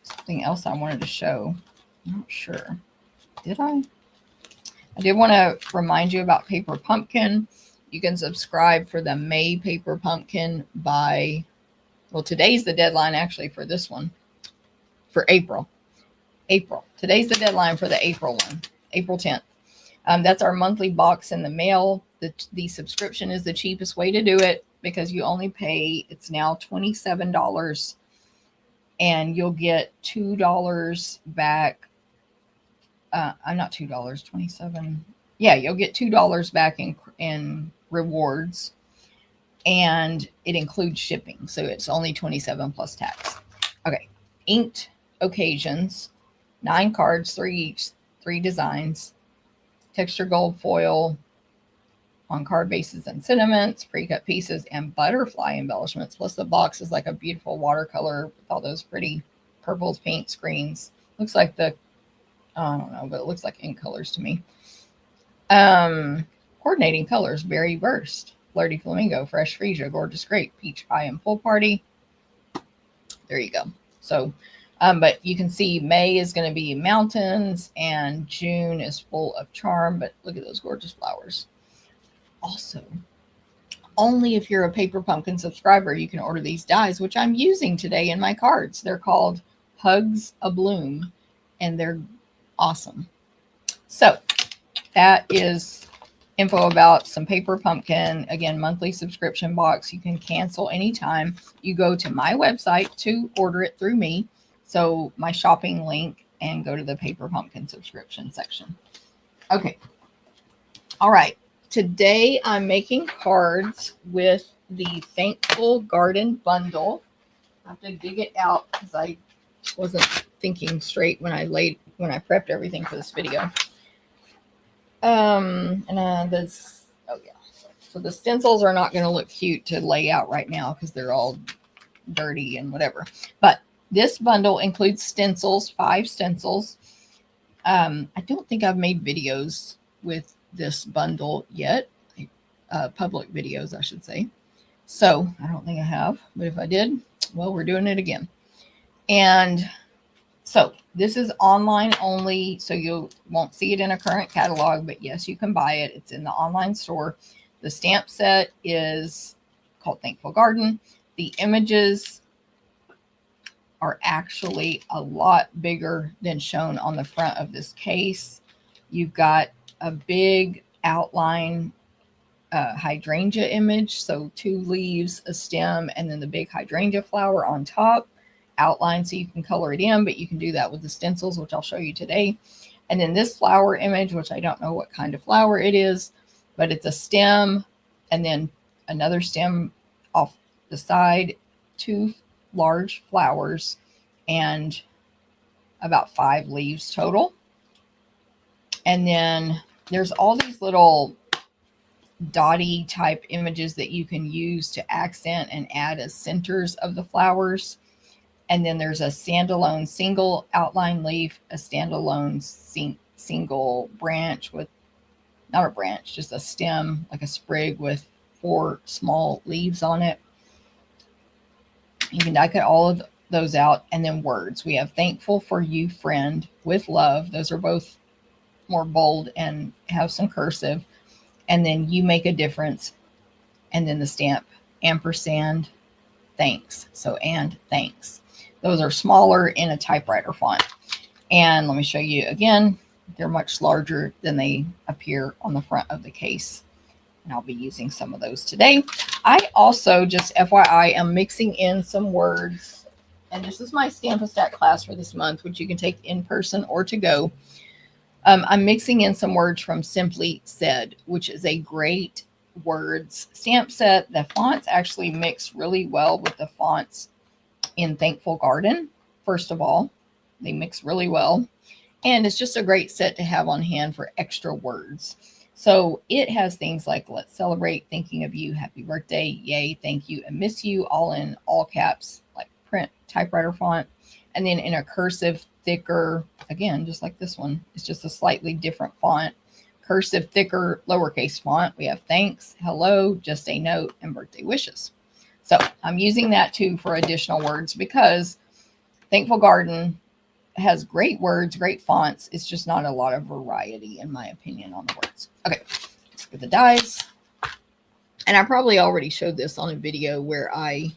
something else I wanted to show. I'm not sure. Did I? I did want to remind you about Paper Pumpkin. You can subscribe for the May Paper Pumpkin by, well, today's the deadline actually for this one, for April. Today's the deadline for the April one, April 10th. That's our monthly box in the mail. The subscription is the cheapest way to do it because you only pay, it's now $27, and you'll get $2 back. Not $2, 27. Yeah, you'll get $2 back in rewards, and it includes shipping. So it's only $27 plus tax. Okay. Inked occasions, 9 cards, 3 each, 3 designs, texture gold foil on card bases and sentiments, pre-cut pieces, and butterfly embellishments. Plus the box is like a beautiful watercolor with all those pretty purples, pinks, greens. Looks like I don't know, but it looks like ink colors to me. Coordinating colors, Berry Burst, Flirty Flamingo, Fresh Freesia, Gorgeous Grape, Peach Pie, and Pool Party. There you go. So, but you can see May is going to be mountains, and June is full of charm. But look at those gorgeous flowers. Also, only if you're a Paper Pumpkin subscriber, you can order these dies, which I'm using today in my cards. They're called Hugs a Bloom, and they're awesome. So that is info about some Paper Pumpkin. Again, monthly subscription box. You can cancel anytime. You go to my website to order it through me. So my shopping link, and go to the Paper Pumpkin subscription section. Okay. All right. Today I'm making cards with the Thankful Garden bundle. I have to dig it out because I wasn't thinking straight when I prepped everything for this video. So the stencils are not going to look cute to lay out right now because they're all dirty and whatever. But this bundle includes stencils, 5 stencils. I don't think I've made videos with this bundle yet. Public videos, I should say. So I don't think I have, but if I did, well, we're doing it again. And so this is online only, so you won't see it in a current catalog, but yes, you can buy it. It's in the online store. The stamp set is called Thankful Garden. the images are actually a lot bigger than shown on the front of this case. You've got a big outline hydrangea image, so 2 leaves, a stem, and then the big hydrangea flower on top, outline so you can color it in, but you can do that with the stencils, which I'll show you today. And then this flower image, which I don't know what kind of flower it is, but it's a stem and then another stem off the side, 2 large flowers, and about 5 leaves total. And then there's all these little dotty type images that you can use to accent and add as centers of the flowers. And then there's a standalone single outline leaf, a standalone single branch with, not a branch, just a stem, like a sprig with 4 small leaves on it. You can die cut all of those out. And then words. We have thankful for you, friend, with love. Those are both more bold and have some cursive. And then you make a difference. And then the stamp, ampersand, thanks. So, and thanks. Those are smaller in a typewriter font. And let me show you again. They're much larger than they appear on the front of the case. And I'll be using some of those today. I also, just FYI, am mixing in some words. And this is my Stamp-A-Stack class for this month, which you can take in person or to go. I'm mixing in some words from Simply Said, which is a great words stamp set. The fonts actually mix really well with the fonts in Thankful Garden. First of all, they mix really well. And it's just a great set to have on hand for extra words. So it has things like let's celebrate, thinking of you, happy birthday, yay, thank you, and miss you, all in all caps, like print typewriter font. And then in a cursive, thicker, again, just like this one, it's just a slightly different font. Cursive, thicker, lowercase font. We have thanks, hello, just a note, and birthday wishes. So I'm using that too for additional words because Thankful Garden has great words, great fonts. It's just not a lot of variety, in my opinion, on the words. Okay, let's get the dies. And I probably already showed this on a video where I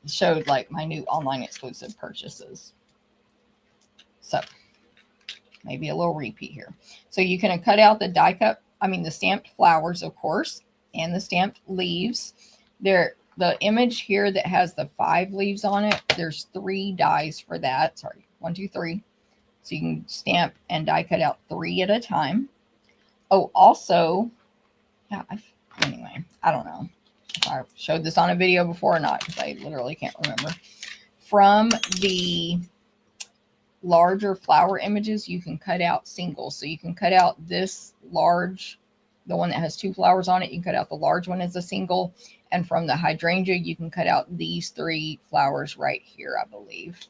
showed like my new online exclusive purchases. So maybe a little repeat here. So you can cut out the the stamped flowers, of course, and the stamped leaves. The image here that has the 5 leaves on it, there's 3 dies for that. Sorry, 1, 2, 3. So you can stamp and die cut out 3 at a time. Oh, also, yeah, anyway, I don't know if I showed this on a video before or not, because I literally can't remember. From the larger flower images, you can cut out singles. So you can cut out this large, the one that has 2 flowers on it. You can cut out the large one as a single. And from the hydrangea, you can cut out these 3 flowers right here, I believe,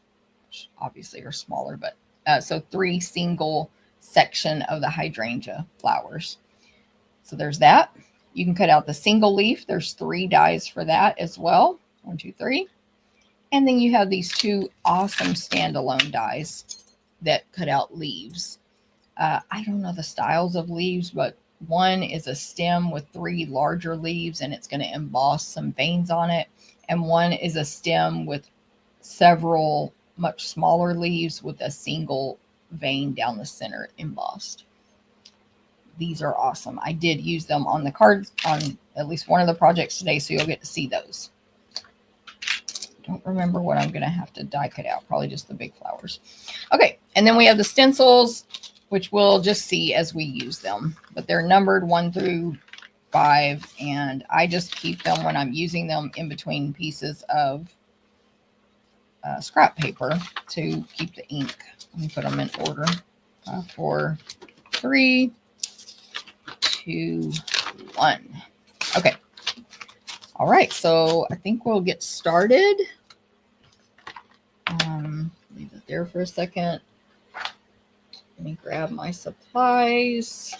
which obviously are smaller, but so 3 single section of the hydrangea flowers. So there's that. You can cut out the single leaf. There's 3 dies for that as well. 1, 2, 3. And then you have these 2 awesome standalone dies that cut out leaves. I don't know the styles of leaves, but one is a stem with 3 larger leaves and it's going to emboss some veins on it. And one is a stem with several much smaller leaves with a single vein down the center embossed. These are awesome. I did use them on the cards on at least one of the projects today, so you'll get to see those. Don't remember what I'm going to have to die cut out. Probably just the big flowers. Okay, and then we have the stencils, which we'll just see as we use them. But they're numbered 1 through 5, and I just keep them when I'm using them in between pieces of scrap paper to keep the ink. Let me put them in order. 5, 4, 3, 2, 1. Okay. All right, so I think we'll get started. Leave it there for a second. Let me grab my supplies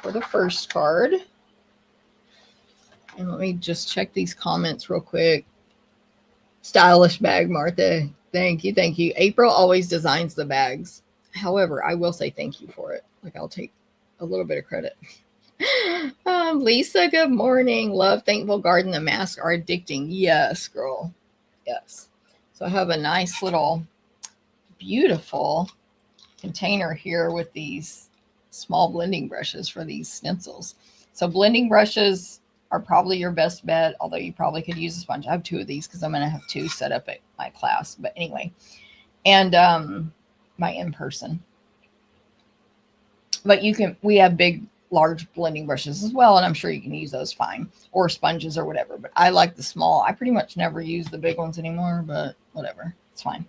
for the first card. And let me just check these comments real quick. Stylish bag, Martha. Thank you, thank you. April always designs the bags. However, I will say thank you for it. Like, I'll take a little bit of credit. Lisa, good morning. Love Thankful Garden. The masks are addicting. Yes, girl. Yes. So I have a nice little beautiful container here with these small blending brushes for these stencils. So blending brushes are probably your best bet, although you probably could use a sponge. I have two of these because I'm going to have two set up at my class. But anyway, and my in-person. But we have big, large blending brushes as well, and I'm sure you can use those fine, or sponges or whatever. But I like the small. I pretty much never use the big ones anymore, but whatever. It's fine.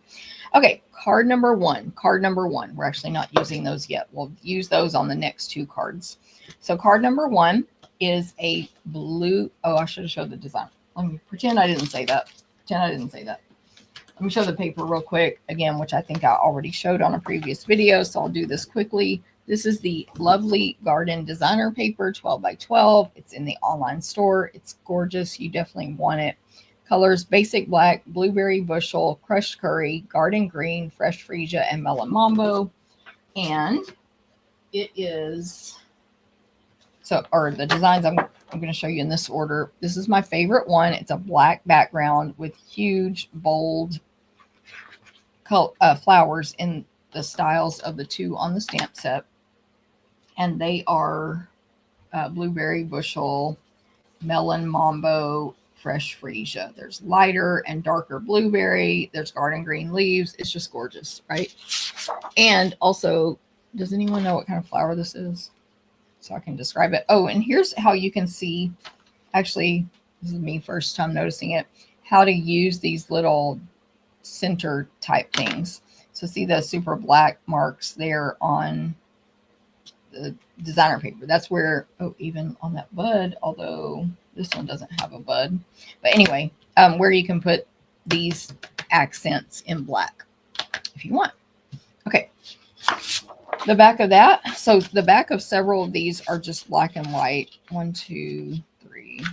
Okay, card number one. Card number one. We're actually not using those yet. We'll use those on the next two cards. So card number one is a blue. Oh, I should have showed the design. Let me pretend I didn't say that. Let me show the paper real quick again, which I think I already showed on a previous video. So I'll do this quickly. This is the Lovely Garden Designer paper, 12 by 12. It's in the online store. It's gorgeous. You definitely want it. Colors: basic black, blueberry bushel, crushed curry, garden green, fresh freesia, and melon mambo. And it is, or the designs I'm going to show you in this order. This is my favorite one. It's a black background with huge, bold flowers in the styles of the two on the stamp set. And they are blueberry bushel, melon mambo, fresh freesia. There's lighter and darker blueberry. There's garden green leaves. It's just gorgeous, right? And also, does anyone know what kind of flower this is? So I can describe it. Oh, and here's how you can see, actually, this is me first time noticing it, how to use these little center type things. So see the super black marks there on the designer paper. That's where, oh, even on that bud, although this one doesn't have a bud. But anyway, where you can put these accents in black if you want. Okay. The back of that. So the back of several of these are just black and white. 1, 2, 3.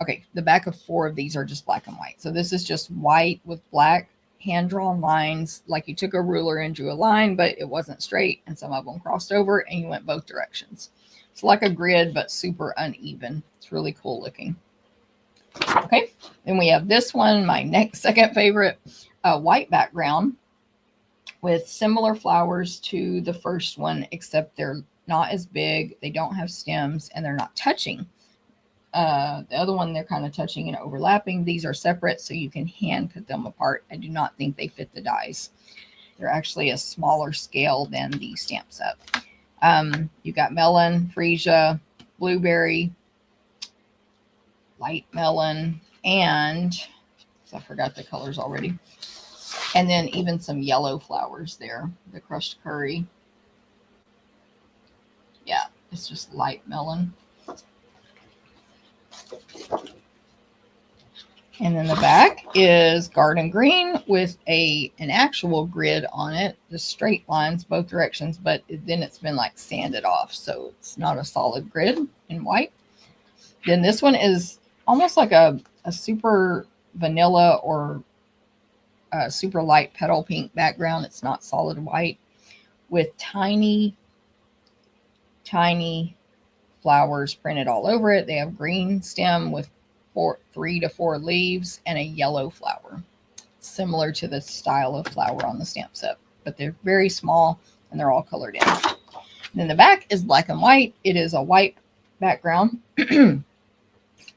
Okay. The back of 4 of these are just black and white. So this is just white with black hand-drawn lines, like you took a ruler and drew a line, but it wasn't straight, and some of them crossed over, and you went both directions. It's like a grid, but super uneven. It's really cool looking. Okay, then we have this one, my second favorite, white background with similar flowers to the first one, except they're not as big, they don't have stems, and they're not touching. The other one, they're kind of touching and overlapping. These are separate, so you can hand cut them apart. I do not think they fit the dies. They're actually a smaller scale than the stamp set. You got melon, freesia, blueberry, light melon, and I forgot the colors already. And then even some yellow flowers there. The crushed curry. Yeah, it's just light melon. And then the back is garden green with an actual grid on it, just straight lines both directions, but then it's been like sanded off, so it's not a solid grid in white. Then this one is almost like a super vanilla or a super light petal pink background. It's not solid white with tiny, tiny flowers printed all over it. They have green stem with 3 to 4 leaves and a yellow flower, similar to the style of flower on the stamp set, but they're very small and they're all colored in. And then the back is black and white. It is a white background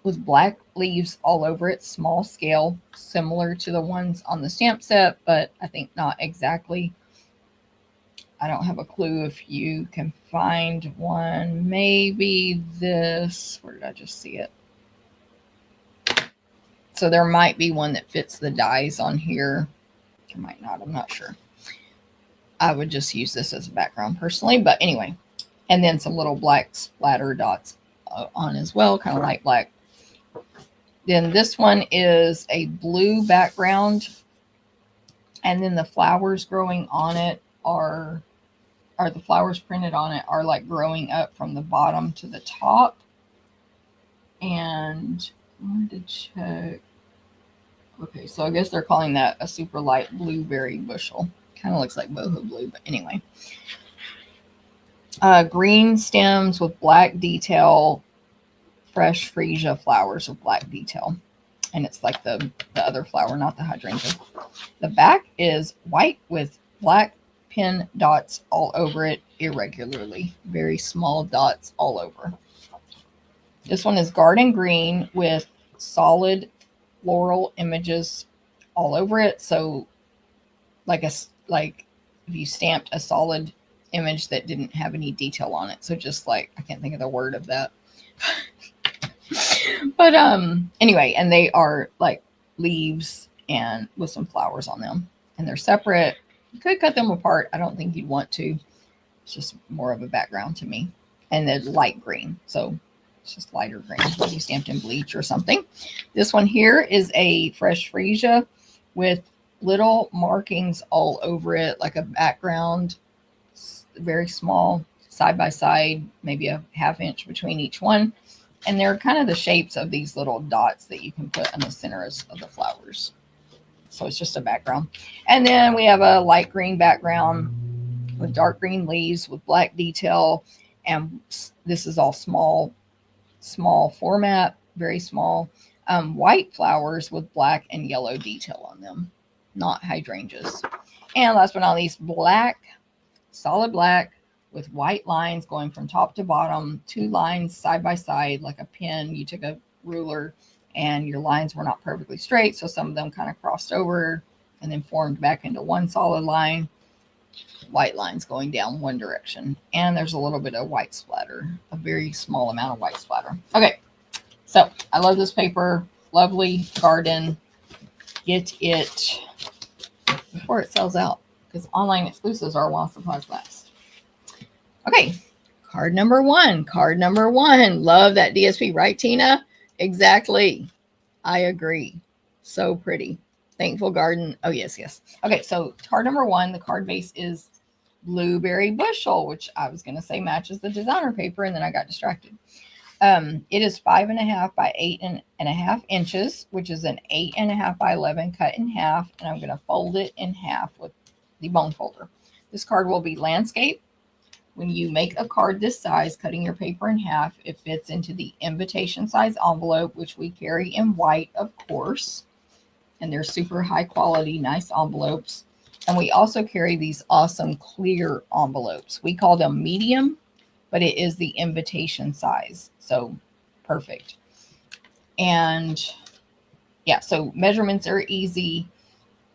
with black leaves all over it, small scale, similar to the ones on the stamp set, but I think not exactly. I don't have a clue if you can find one. Maybe this, where did I just see it? So there might be one that fits the dies on here. There might not, I'm not sure. I would just use this as a background personally, but anyway. And then some little black splatter dots on as well, kind of light black. Then this one is a blue background. And then the flowers growing on it are the flowers printed on it are like growing up from the bottom to the top. And I wanted to check. Okay, so I guess they're calling that a super light blueberry bushel. Kind of looks like boho blue, but anyway. Green stems with black detail, fresh freesia flowers with black detail. And it's like the other flower, not the hydrangea. The back is white with black pin dots all over it irregularly. Very small dots all over. This one is garden green with solid floral images all over it. So like if you stamped a solid image that didn't have any detail on it. So just like, I can't think of the word of that. But anyway, and they are like leaves and with some flowers on them, and they're separate. You could cut them apart. I don't think you'd want to. It's just more of a background to me. And they're light green, so it's just lighter green. You stamped in bleach or something. This one here is a fresh freesia with little markings all over it, like a background, very small, side by side, maybe a ½ inch between each one. And they're kind of the shapes of these little dots that you can put in the centers of the flowers. So it's just a background. And then we have a light green background with dark green leaves with black detail. And this is all small format, very small. White flowers with black and yellow detail on them, not hydrangeas. And last but not least, black, solid black, with white lines going from top to bottom, 2 lines side by side like a pin. You took a ruler and your lines were not perfectly straight, so some of them kind of crossed over and then formed back into one solid line. White lines going down one direction, and there's a little bit of white splatter, a very small amount of white splatter. Okay, so I love this paper. Lovely garden. Get it before it sells out, because online exclusives are while supplies last. Okay, card number 1. Card number 1. Love that DSP, right, Tina? Exactly. I agree. So pretty. Thankful Garden. Oh, yes, yes. Okay, so card number 1, the card base is Blueberry Bushel, which I was going to say matches the designer paper, and then I got distracted. It is 5.5 by 8.5 inches, which is an 8.5 by 11 cut in half, and I'm going to fold it in half with the bone folder. This card will be landscape. When you make a card this size, cutting your paper in half, it fits into the invitation size envelope, which we carry in white, of course. And they're super high quality, nice envelopes. And we also carry these awesome clear envelopes. We call them medium, but it is the invitation size. So perfect. And yeah, so measurements are easy,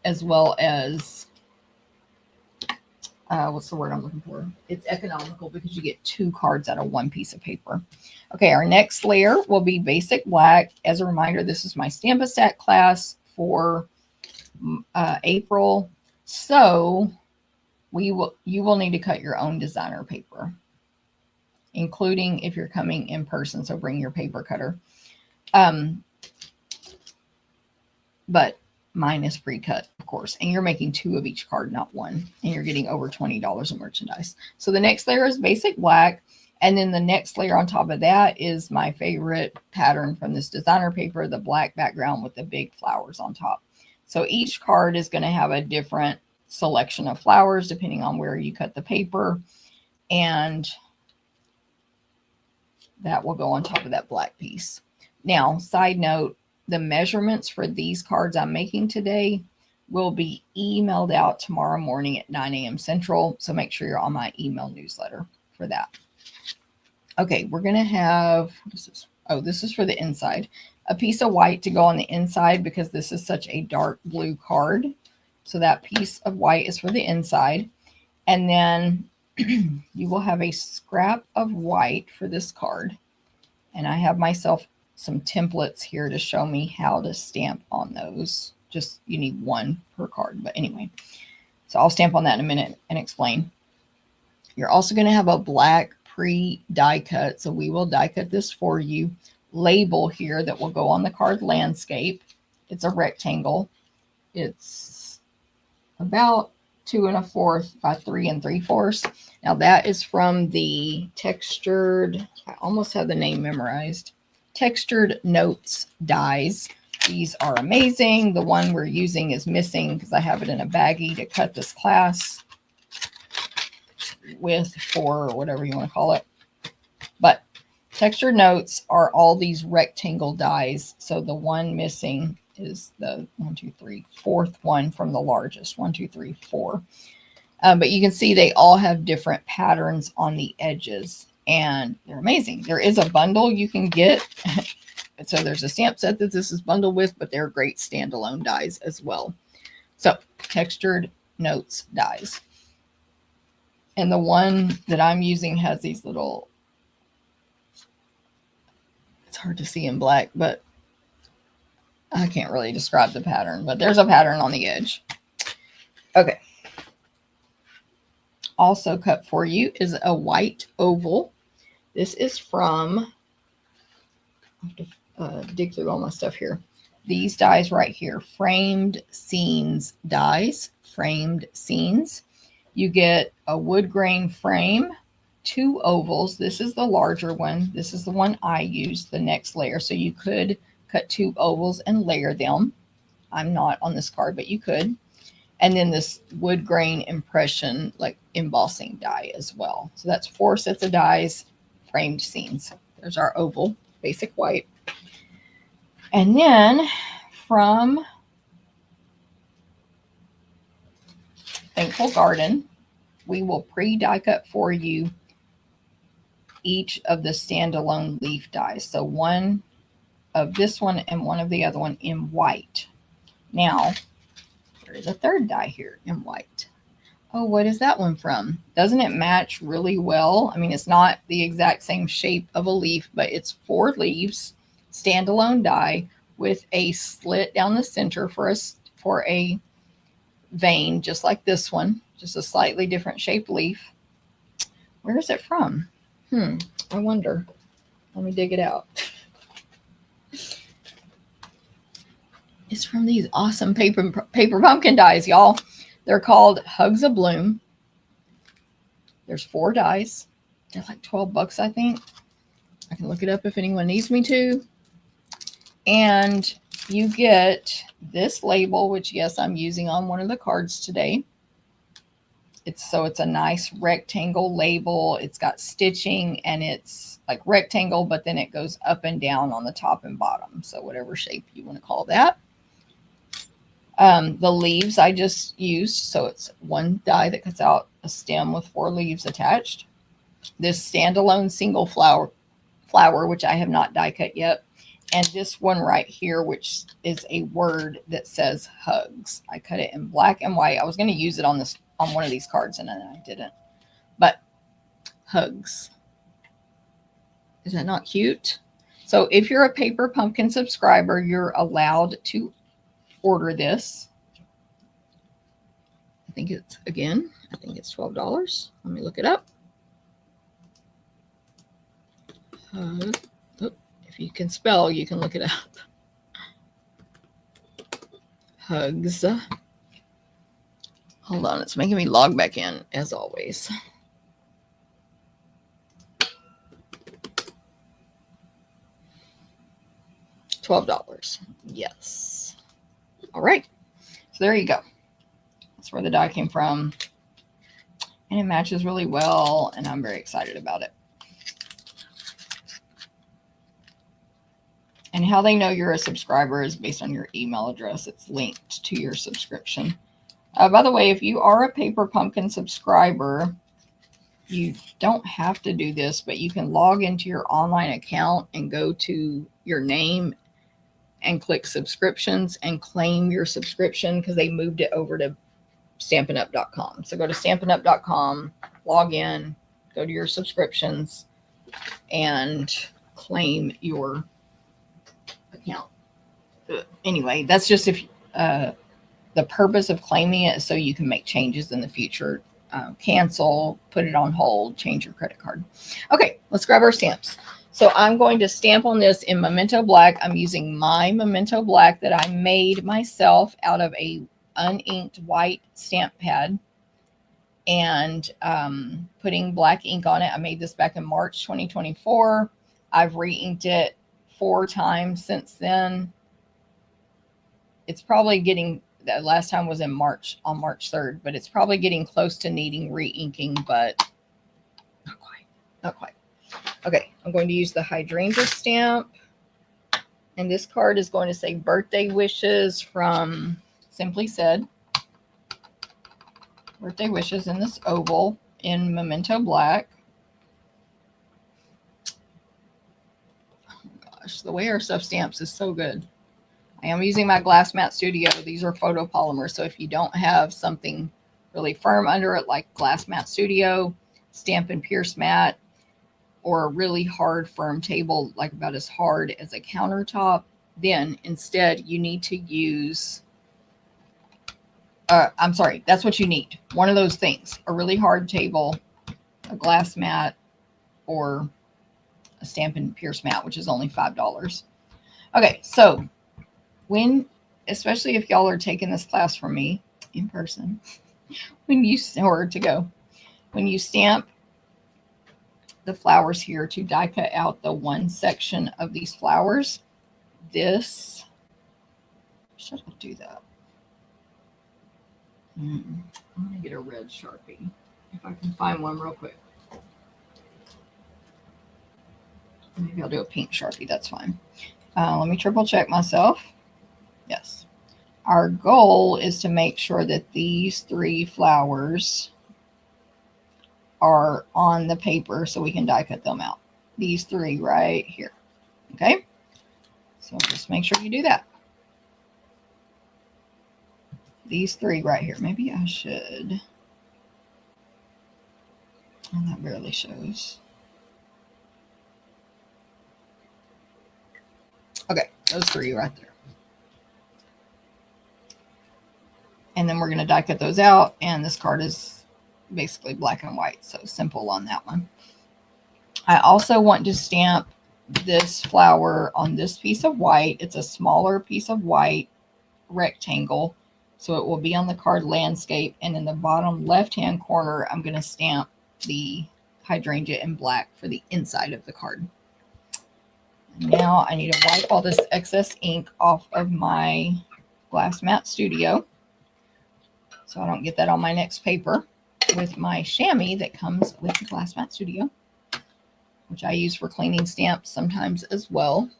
as well as what's the word I'm looking for? It's economical because you get 2 cards out of 1 piece of paper. Okay, our next layer will be basic black. As a reminder, this is my Stamp-A-Stack class for April. So you will need to cut your own designer paper, including if you're coming in person. So bring your paper cutter. But mine is pre-cut, of course, and you're making 2 of each card, not 1, and you're getting over $20 in merchandise. So the next layer is basic black, and then the next layer on top of that is my favorite pattern from this designer paper, the black background with the big flowers on top. So each card is going to have a different selection of flowers depending on where you cut the paper, and that will go on top of that black piece. Now, side note, the measurements for these cards I'm making today will be emailed out tomorrow morning at 9 a.m. Central. So make sure you're on my email newsletter for that. Okay, we're going to have, this is for the inside. A piece of white to go on the inside because this is such a dark blue card. So that piece of white is for the inside. And then you will have a scrap of white for this card. And I have myself some templates here to show me how to stamp on those. Just, you need 1 per card. But anyway, so I'll stamp on that in a minute and explain. You're also going to have a black pre-die cut. So we will die cut this for you. Label here that will go on the card landscape. It's a rectangle. It's about 2 1/4 by 3 3/4. Now that is from the textured, I almost have the name memorized, Textured Notes dies. These are amazing. The one we're using is missing because I have it in a baggie to cut this class. with for whatever you want to call it. But textured notes are all these rectangle dies. So the one missing is the 1, 2, 3, fourth one from the largest. 1, 2, 3, 4. But you can see they all have different patterns on the edges, and they're amazing. There is a bundle you can get. So there's a stamp set that this is bundled with, but they're great standalone dies as well. So textured notes dies. And the one that I'm using has these little, it's hard to see in black, but I can't really describe the pattern, but there's a pattern on the edge. Okay. Also cut for you is a white oval. This is from, I have to dig through all my stuff here. These dies right here, framed scenes dies, framed scenes. You get a wood grain frame, 2 ovals. This is the larger one. This is the one I used, the next layer. So you could cut 2 ovals and layer them. I'm not on this card, but you could. And then this wood grain impression, like embossing die as well. So that's 4 sets of dies, framed scenes. There's our oval, basic white. And then from Thankful Garden, we will pre-die cut for you each of the standalone leaf dies. So one of this one and one of the other one in white. Now, there is a third die here in white. Oh, what is that one from? Doesn't it match really well? I mean, it's not the exact same shape of a leaf, but it's 4 leaves, standalone die with a slit down the center for a vein, just like this one, just a slightly different shaped leaf. Where is it from? I wonder. Let me dig it out. It's from these awesome paper pumpkin dies, y'all. They're called Hugs of Bloom. There's 4 dies. They're like $12, I think. I can look it up if anyone needs me to. And you get this label, which, yes, I'm using on one of the cards today. It's a nice rectangle label. It's got stitching, and it's like rectangle, but then it goes up and down on the top and bottom. So whatever shape you want to call that. The leaves I just used. So it's 1 die that cuts out a stem with 4 leaves attached. This standalone single flower, which I have not die cut yet. And this one right here, which is a word that says hugs. I cut it in black and white. I was going to use it on one of these cards, and then I didn't. But hugs. Is that not cute? So if you're a Paper Pumpkin subscriber, you're allowed to order this. I think it's $12. Let me look it up. If you can spell, you can look it up. Hugs. Hold on, it's making me log back in, as always. $12. Yes. All right. So there you go. That's where the die came from. And it matches really well, and I'm very excited about it. And how they know you're a subscriber is based on your email address. It's linked to your subscription. By the way, if you are a Paper Pumpkin subscriber, you don't have to do this, but you can log into your online account and go to your name and click subscriptions and claim your subscription, because they moved it over to stampinup.com. So go to stampinup.com, log in, go to your subscriptions, and claim your account. Anyway, that's just if the purpose of claiming it is so you can make changes in the future, cancel, put it on hold, change your credit card. Okay, let's grab our stamps. So I'm going to stamp on this in Memento Black. I'm using my Memento Black that I made myself out of a uninked white stamp pad, and putting black ink on it. I made this back in March 2024. I've re-inked it 4 times since then. It's probably getting, the last time was in March, on March 3rd, but it's probably getting close to needing re-inking, but Not quite. Okay, I'm going to use the hydrangea stamp. And this card is going to say birthday wishes from Simply Said. Birthday wishes in this oval in Memento Black. Oh gosh, the way our stuff stamps is so good. I am using my Glass Mat Studio. These are photopolymers, so if you don't have something really firm under it like Glass Mat Studio, Stampin' Pierce Mat, or a really hard firm table, like about as hard as a countertop, then instead you need to use, I'm sorry, that's what you need. One of those things, a really hard table, a glass mat, or a Stampin' Pierce mat, which is only $5. Okay, so especially if y'all are taking this class from me in person, when you stamp the flowers here to die cut out the one section of these flowers, should I do that? I'm going to get a red Sharpie if I can find one real quick. Maybe I'll do a pink Sharpie. That's fine. Let me triple check myself. Yes. Our goal is to make sure that these 3 flowers are on the paper so we can die cut them out. These 3 right here. Okay. So just make sure you do that. These 3 right here. Maybe I should. Oh, that barely shows. Okay, those 3 right there. And then we're going to die cut those out. And this card is basically black and white. So simple on that one. I also want to stamp this flower on this piece of white. It's a smaller piece of white rectangle. So it will be on the card landscape. And in the bottom left-hand corner, I'm going to stamp the hydrangea in black for the inside of the card. Now I need to wipe all this excess ink off of my Glass Mat Studio so I don't get that on my next paper with my chamois that comes with the Glass Mat Studio, which I use for cleaning stamps sometimes as well.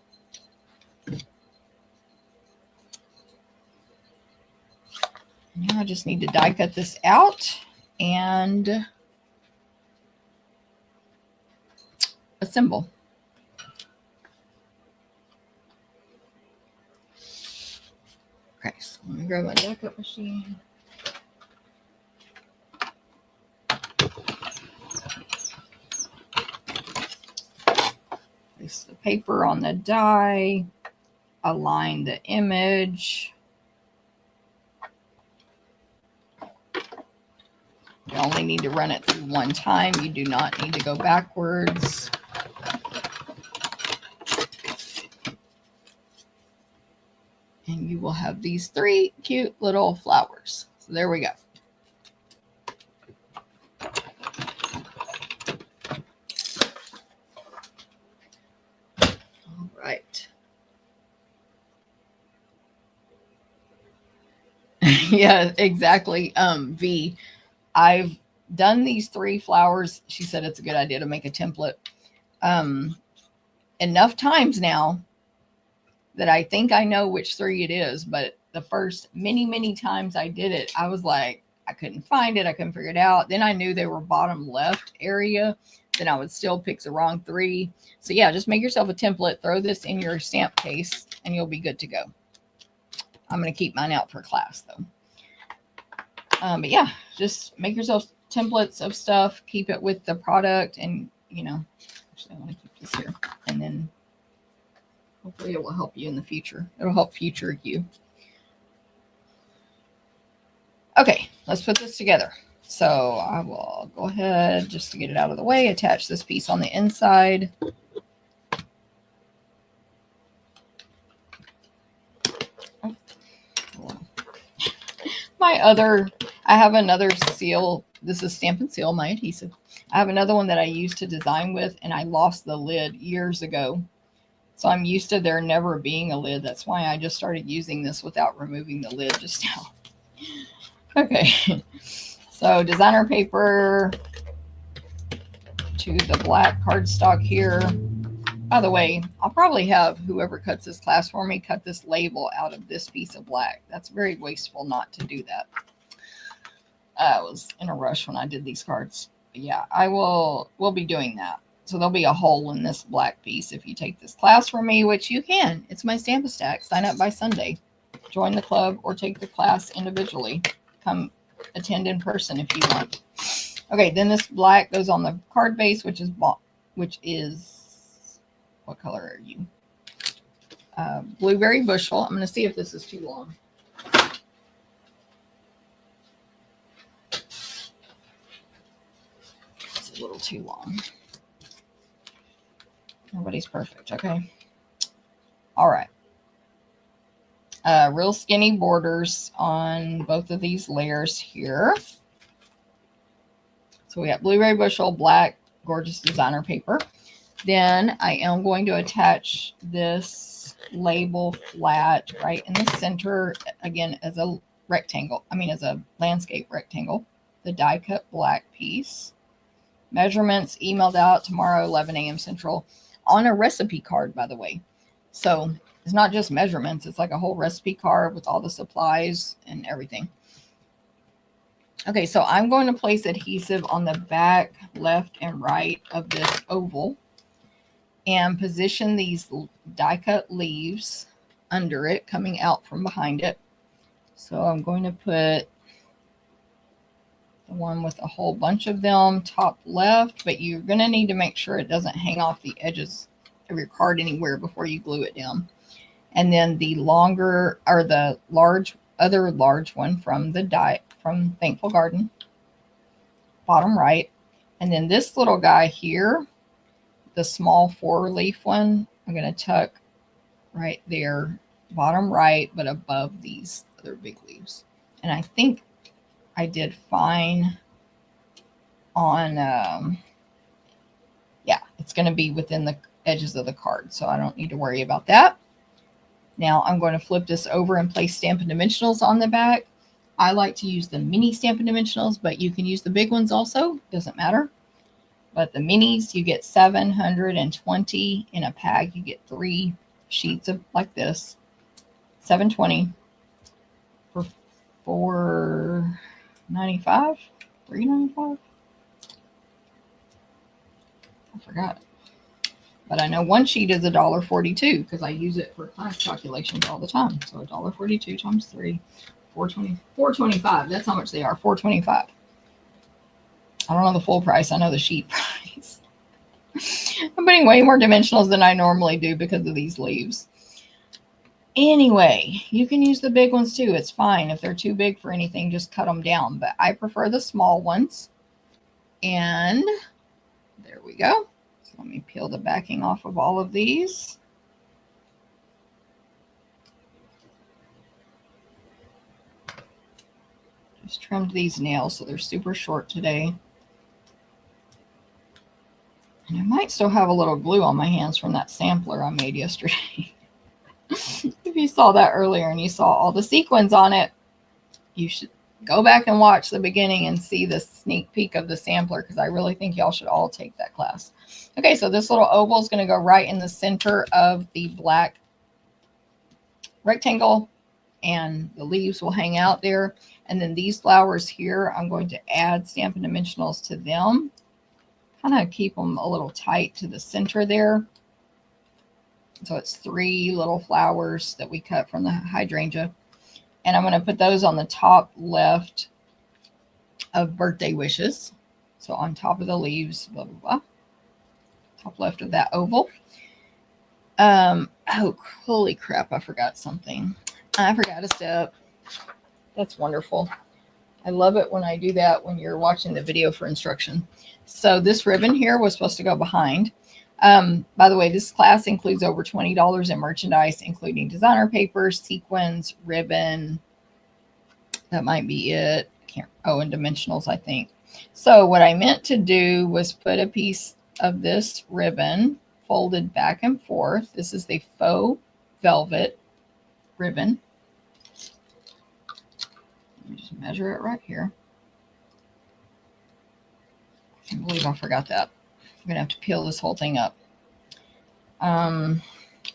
Now I just need to die cut this out and assemble. Okay, so let me grab my die cut machine. Place the paper on the die. Align the image. You only need to run it through one time. You do not need to go backwards. And you will have these 3 cute little flowers. So there we go. All right. Yeah, exactly. V, I've done these 3 flowers. She said it's a good idea to make a template. Enough times now that I think I know which 3 it is, but the first many times I did it, I was like, I couldn't find it. I couldn't figure it out. Then I knew they were bottom left area. Then I would still pick the wrong 3. So yeah, just make yourself a template, throw this in your stamp case, and you'll be good to go. I'm going to keep mine out for class though. But yeah, just make yourself templates of stuff, keep it with the product, and actually I want to keep this here, and then hopefully it will help you in the future. It'll help future you. Okay, let's put this together. So I will go ahead, just to get it out of the way, attach this piece on the inside. I have another seal. This is Stampin' Seal, my adhesive. I have another one that I used to design with, and I lost the lid years ago. So I'm used to there never being a lid. That's why I just started using this without removing the lid just now. Okay, so designer paper, to the black cardstock here. By the way, I'll probably have whoever cuts this class for me cut this label out of this piece of black. That's very wasteful not to do that. I was in a rush when I did these cards. But yeah, we'll be doing that. So there'll be a hole in this black piece if you take this class from me, which you can. It's my Stampin' Stack. Sign up by Sunday. Join the club or take the class individually. Come attend in person if you want. Okay, then this black goes on the card base, which is what color are you? Blueberry bushel. I'm going to see if this is too long. It's a little too long. Nobody's perfect. Okay. All right. Real skinny borders on both of these layers here. So we got blueberry bushel, black, gorgeous designer paper. Then I am going to attach this label flat right in the center, again, as a rectangle. As a landscape rectangle. The die cut black piece. Measurements emailed out tomorrow, 11 a.m. Central, on a recipe card, by the way. So it's not just measurements. It's like a whole recipe card with all the supplies and everything. Okay, so I'm going to place adhesive on the back, left, and right of this oval and position these die cut leaves under it, coming out from behind it. So I'm going to put the one with a whole bunch of them top left, but you're going to need to make sure it doesn't hang off the edges of your card anywhere before you glue it down. And then the longer, or the other large one from from Thankful Garden, bottom right. And then this little guy here, the small 4-leaf one, I'm going to tuck right there, bottom right, but above these other big leaves. And I think I did fine on, yeah, it's going to be within the edges of the card, so I don't need to worry about that. Now I'm going to flip this over and place Stampin' Dimensionals on the back. I like to use the mini Stampin' Dimensionals, but you can use the big ones also, doesn't matter. But the minis, you get 720 in a pack. You get 3 sheets of like this, 720 for $4.95, $3.95. I forgot. But I know one sheet is $1.42 because I use it for class calculations all the time. So $1.42 times 3, $4.25. That's how much they are. $4.25. I don't know the full price. I know the sheet price. I'm putting way more dimensionals than I normally do because of these leaves. Anyway, you can use the big ones too. It's fine. If they're too big for anything, just cut them down. But I prefer the small ones. And there we go. So let me peel the backing off of all of these. Just trimmed these nails so they're super short today. And I might still have a little glue on my hands from that sampler I made yesterday. If you saw that earlier and you saw all the sequins on it, you should go back and watch the beginning and see the sneak peek of the sampler, because I really think y'all should all take that class. Okay, so this little oval is going to go right in the center of the black rectangle, and the leaves will hang out there. And then these flowers here, I'm going to add Stampin' Dimensionals to them. Kind of keep them a little tight to the center there. So it's 3 little flowers that we cut from the hydrangea. And I'm going to put those on the top left of birthday wishes. So on top of the leaves, blah, blah, blah. Top left of that oval. Oh, holy crap. I forgot something. I forgot a step. That's wonderful. I love it when I do that when you're watching the video for instruction. So this ribbon here was supposed to go behind. By the way, this class includes over $20 in merchandise, including designer paper, sequins, ribbon. That might be it. And dimensionals, I think. So what I meant to do was put a piece of this ribbon folded back and forth. This is the faux velvet ribbon. Let me just measure it right here. I can't believe I forgot that. I'm gonna have to peel this whole thing up.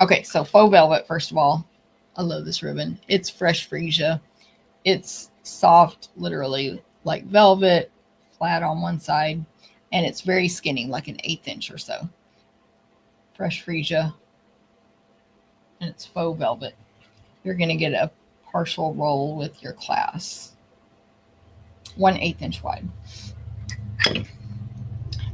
Okay, so faux velvet, first of all. I love this ribbon. It's fresh freesia. It's soft, literally like velvet, flat on one side, and it's very skinny, like an 1/8 inch or so. Fresh freesia, and it's faux velvet. You're going to get a partial roll with your class. 1/8 inch wide.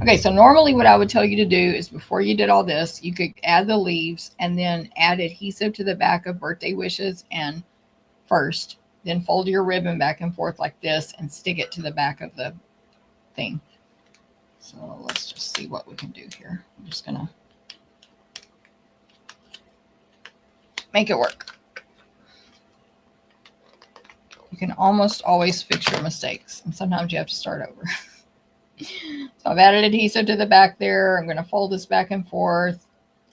Okay, so normally what I would tell you to do is before you did all this, you could add the leaves and then add adhesive to the back of birthday wishes and first, then fold your ribbon back and forth like this and stick it to the back of the thing. So let's just see what we can do here. I'm just going to make it work. You can almost always fix your mistakes, and sometimes you have to start over. So I've added adhesive to the back there. I'm going to fold this back and forth.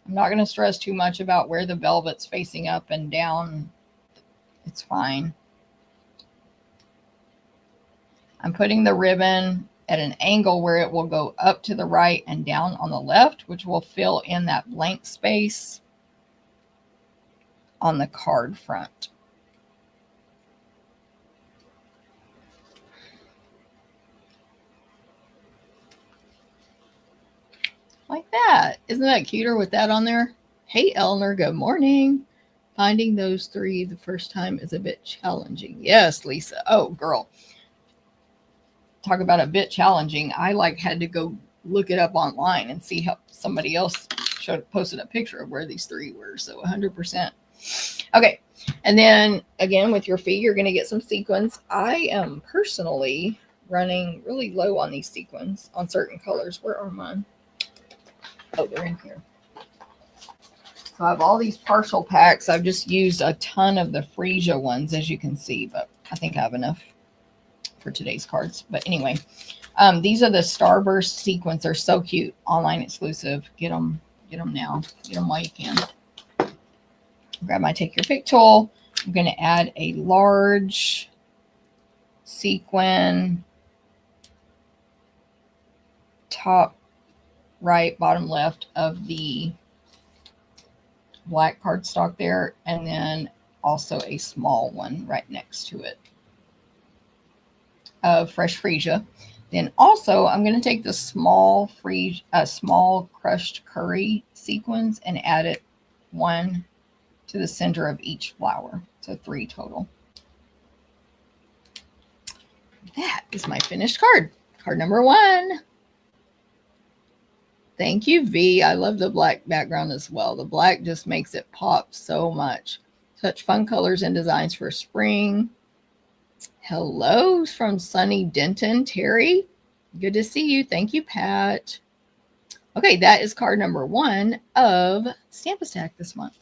I'm not going to stress too much about where the velvet's facing up and down. It's fine. I'm putting the ribbon at an angle where it will go up to the right and down on the left, which will fill in that blank space on the card front. Like that. Isn't that cuter with that on there? Hey, Eleanor, good morning. Finding those three the first time is a bit challenging. Yes, Lisa. Oh, girl. Talk about a bit challenging. I had to go look it up online and see how somebody else posted a picture of where these three were. So 100%. Okay. And then again, with your feet, you're going to get some sequins. I am personally running really low on these sequins on certain colors. Where are mine? Oh, they're in here. So I have all these partial packs. I've just used a ton of the freesia ones, as you can see, but I think I have enough for today's cards. But anyway, these are the Starburst sequins. They're so cute. Online exclusive. Get them now. Get them while you can. Grab my Take Your Pick tool. I'm going to add a large sequin top right, bottom left of the black cardstock there, and then also a small one right next to it of fresh freesia. Then also I'm going to take the small crushed curry sequins and add it one to the center of each flower. So 3 total. That is my finished card. Card number 1. Thank you, V. I love the black background as well. The black just makes it pop so much. Such fun colors and designs for spring. Hello from sunny Denton, Terry. Good to see you. Thank you, Pat. Okay, that is card number 1 of Stamp Stack this month.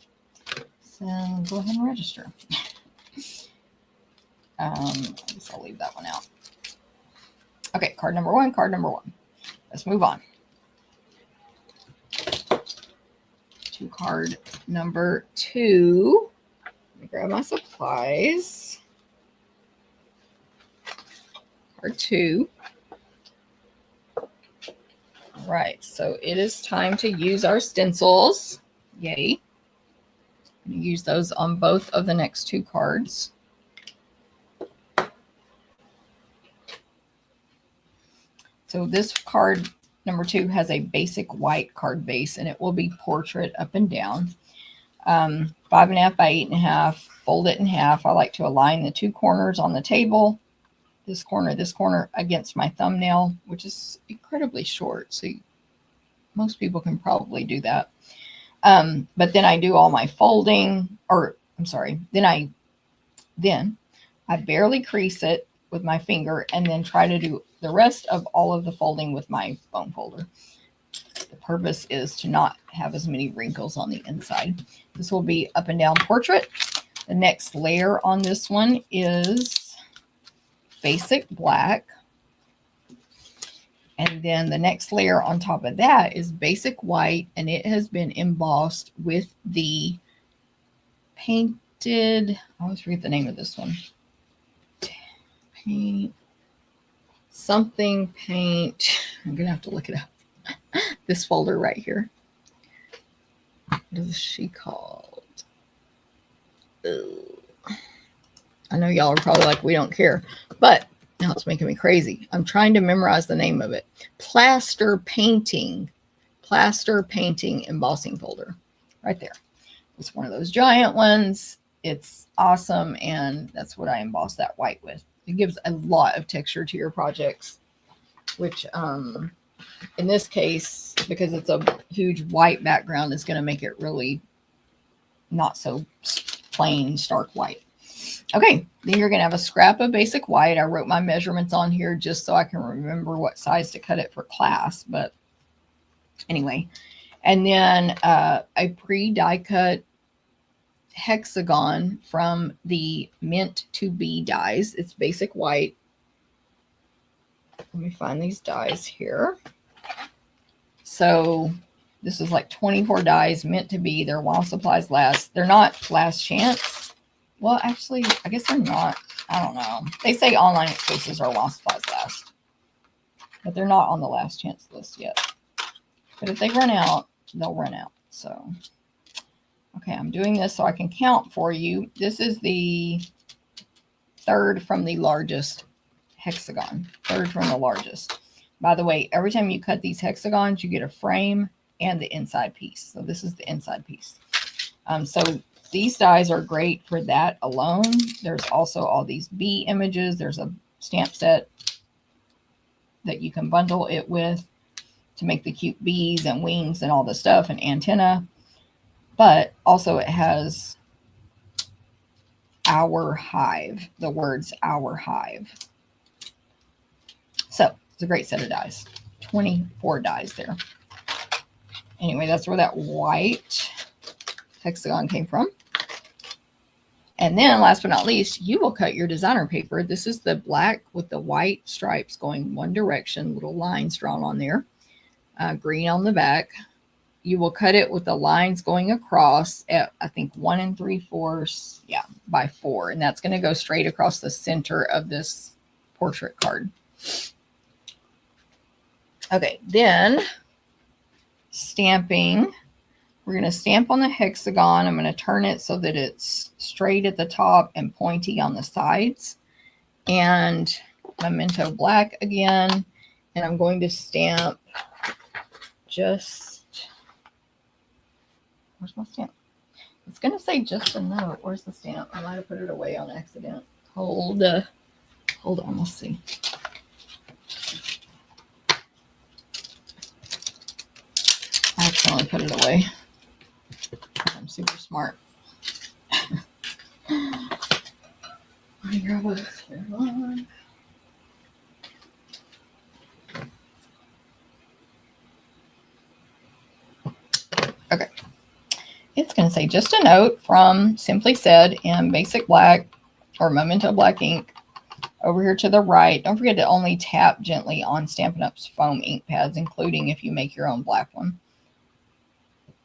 So go ahead and register. I guess I'll leave that one out. Okay, card number 1, card number 1. Let's move on to card number 2. Let me grab my supplies. Card 2. All right, so it is time to use our stencils. Yay. I'm going to use those on both of the next 2 cards. So this card number 2 has a basic white card base, and it will be portrait up and down. 5.5 by 8.5. Fold it in half. I like to align the 2 corners on the table, this corner against my thumbnail, which is incredibly short. So most people can probably do that. But then I do all my folding, then I barely crease it with my finger and then try to do the rest of all of the folding with my foam folder. The purpose is to not have as many wrinkles on the inside. This will be up and down portrait. The next layer on this one is basic black. And then the next layer on top of that is basic white, and it has been embossed with the painted, I always forget the name of this one. Paint. I'm going to have to look it up. this folder right here. What is she called? Ooh. I know y'all are probably like, we don't care, but now it's making me crazy. I'm trying to memorize the name of it. Plaster painting embossing folder right there. It's one of those giant ones. It's awesome, and that's what I emboss that white with. It gives a lot of texture to your projects, which in this case, because it's a huge white background, is going to make it really not so plain stark white. Okay, then you're going to have a scrap of basic white. I wrote my measurements on here just so I can remember what size to cut it for class, but anyway. And then a pre-die cut hexagon from the Mint to Be dies. It's basic white. Let me find these dies here. So this is like 24 dies, Mint to Be. They're while supplies last. They're not last chance. Well, actually, I guess they're not. I don't know. They say online exclusives are while supplies last, but they're not on the last chance list yet. But if they run out, they'll run out. So, okay, I'm doing this so I can count for you. This is the third from the largest hexagon. Third from the largest. By the way, every time you cut these hexagons, you get a frame and the inside piece. So this is the inside piece. So these dies are great for that alone. There's also all these bee images. There's a stamp set that you can bundle it with to make the cute bees and wings and all the stuff and antenna. But also it has Our Hive, the words Our Hive. So it's a great set of dies. 24 dies there. Anyway, that's where that white hexagon came from. And then last but not least, you will cut your designer paper. This is the black with the white stripes going one direction, little lines drawn on there, green on the back. You will cut it with the lines going across at, I think, 1 3/4, by 4. And that's going to go straight across the center of this portrait card. Okay, then stamping. We're going to stamp on the hexagon. I'm going to turn it so that it's straight at the top and pointy on the sides. And Memento Black again. And I'm going to stamp just, where's my stamp? It's going to say just a note. Where's the stamp? I might have put it away on accident. Hold on, let's see. I accidentally put it away. I'm super smart. Let me grab a clear one. Okay. It's going to say just a note from Simply Said in basic black or Memento Black ink. Over here to the right, don't forget to only tap gently on Stampin' Up's foam ink pads, including if you make your own black one.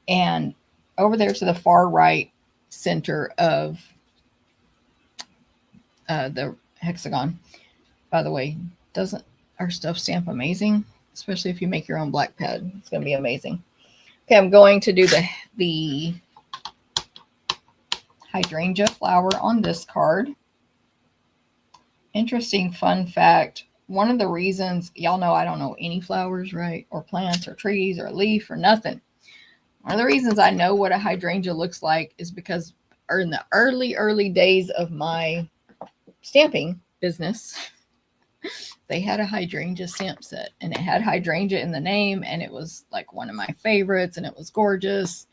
And over there to the far right center of the hexagon. By the way, doesn't our stuff stamp amazing? Especially if you make your own black pad. It's going to be amazing. Okay, I'm going to do the hydrangea flower on this card. Interesting fun fact. One of the reasons, y'all know I don't know any flowers, right? Or plants or trees or a leaf or nothing. One of the reasons I know what a hydrangea looks like is because in the early days of my stamping business, they had a hydrangea stamp set, and it had hydrangea in the name, and it was like one of my favorites, and it was gorgeous.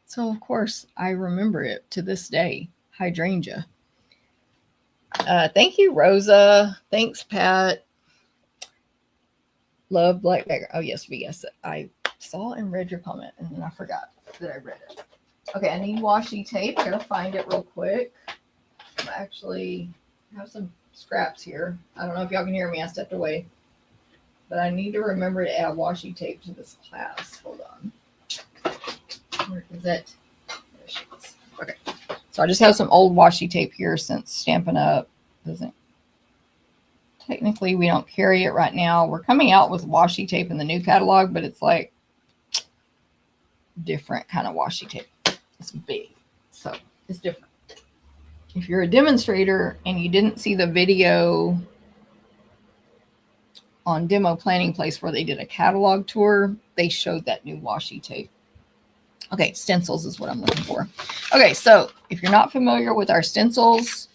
So of course I remember it to this day, hydrangea. Thank you, Rosa. Thanks, Pat. Love black background. Oh yes, VS. I saw and read your comment, and then I forgot that I read it. Okay, I need washi tape. I gotta find it real quick. I actually have some scraps here. I don't know if y'all can hear me. I stepped away, but I need to remember to add washi tape to this class. Hold on. Where is it? There she is. Okay. So I just have some old washi tape here since Stampin' Up doesn't. Technically, we don't carry it right now. We're coming out with washi tape in the new catalog, but it's like different kind of washi tape. It's big, so it's different. If you're a demonstrator and you didn't see the video on Demo Planning Place where they did a catalog tour, they showed that new washi tape. Okay, stencils is what I'm looking for. Okay, so if you're not familiar with our stencils,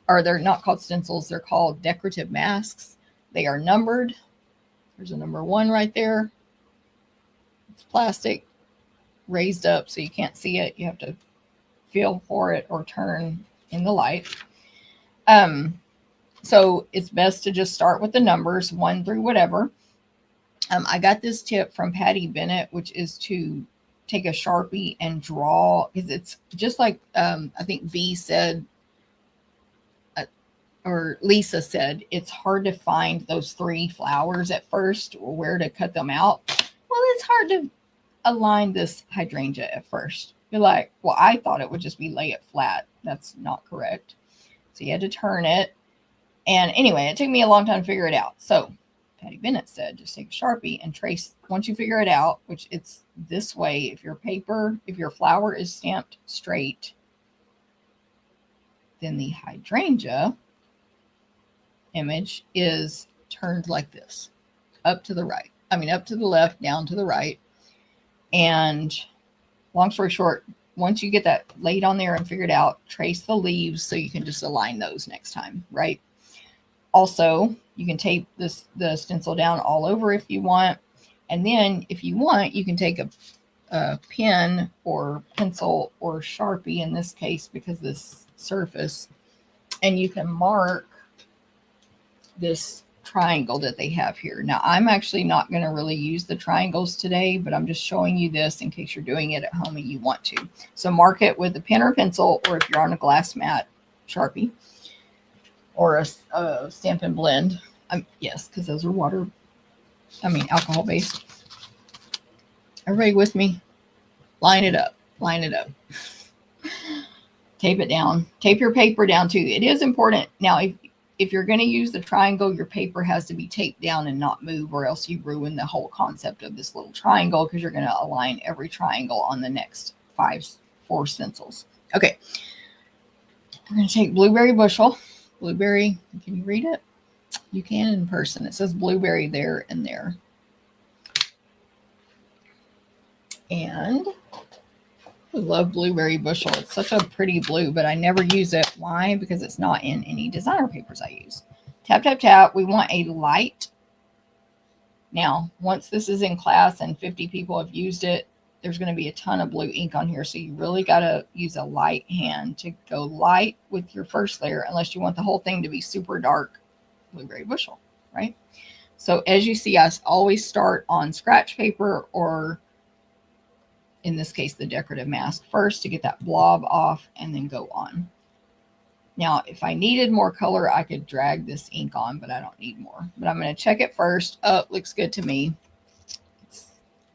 or they're not called stencils, they're called decorative masks. They are numbered. There's a number 1 right there. It's plastic, raised up so you can't see it. You have to feel for it or turn in the light. So it's best to just start with the numbers 1 through whatever. I got this tip from Patty Bennett, which is to take a Sharpie and draw, because it's just like I think V said, or Lisa said, it's hard to find those 3 flowers at first, or where to cut them out. Well, it's hard to align this hydrangea at first. You're like, well, I thought it would just be lay it flat. That's not correct. So you had to turn it. And anyway, it took me a long time to figure it out. So Patty Bennett said, just take a Sharpie and trace. Once you figure it out, which it's this way, if your flower is stamped straight, then the hydrangea image is turned like this, up to the right. I mean, up to the left, down to the right. And long story short, once you get that laid on there and figured out, trace the leaves so you can just align those next time, right? Also, you can tape the stencil down all over if you want. And then if you want, you can take a pen or pencil or Sharpie in this case, because this surface, and you can mark this triangle that they have here. Now, I'm actually not going to really use the triangles today, but I'm just showing you this in case you're doing it at home and you want to. So mark it with a pen or pencil, or if you're on a glass mat, Sharpie, or a Stampin' blend. Yes, because those are alcohol based. Everybody with me? Line it up. Line it up. Tape it down. Tape your paper down too. It is important. Now, if you're going to use the triangle, your paper has to be taped down and not move, or else you ruin the whole concept of this little triangle, because you're going to align every triangle on the next 4 stencils. Okay. We're going to take Blueberry Bushel. Blueberry, can you read it? You can in person. It says blueberry there and there. And I love Blueberry Bushel. It's such a pretty blue, but I never use it. Why? Because it's not in any designer papers I use. Tap, tap, tap. We want a light. Now, once this is in class and 50 people have used it, there's going to be a ton of blue ink on here. So you really got to use a light hand to go light with your first layer, unless you want the whole thing to be super dark Blueberry Bushel, right? So as you see, I always start on scratch paper, or in this case, the decorative mask first to get that blob off, and then go on. Now, if I needed more color, I could drag this ink on, but I don't need more. But I'm going to check it first. Oh, it looks good to me.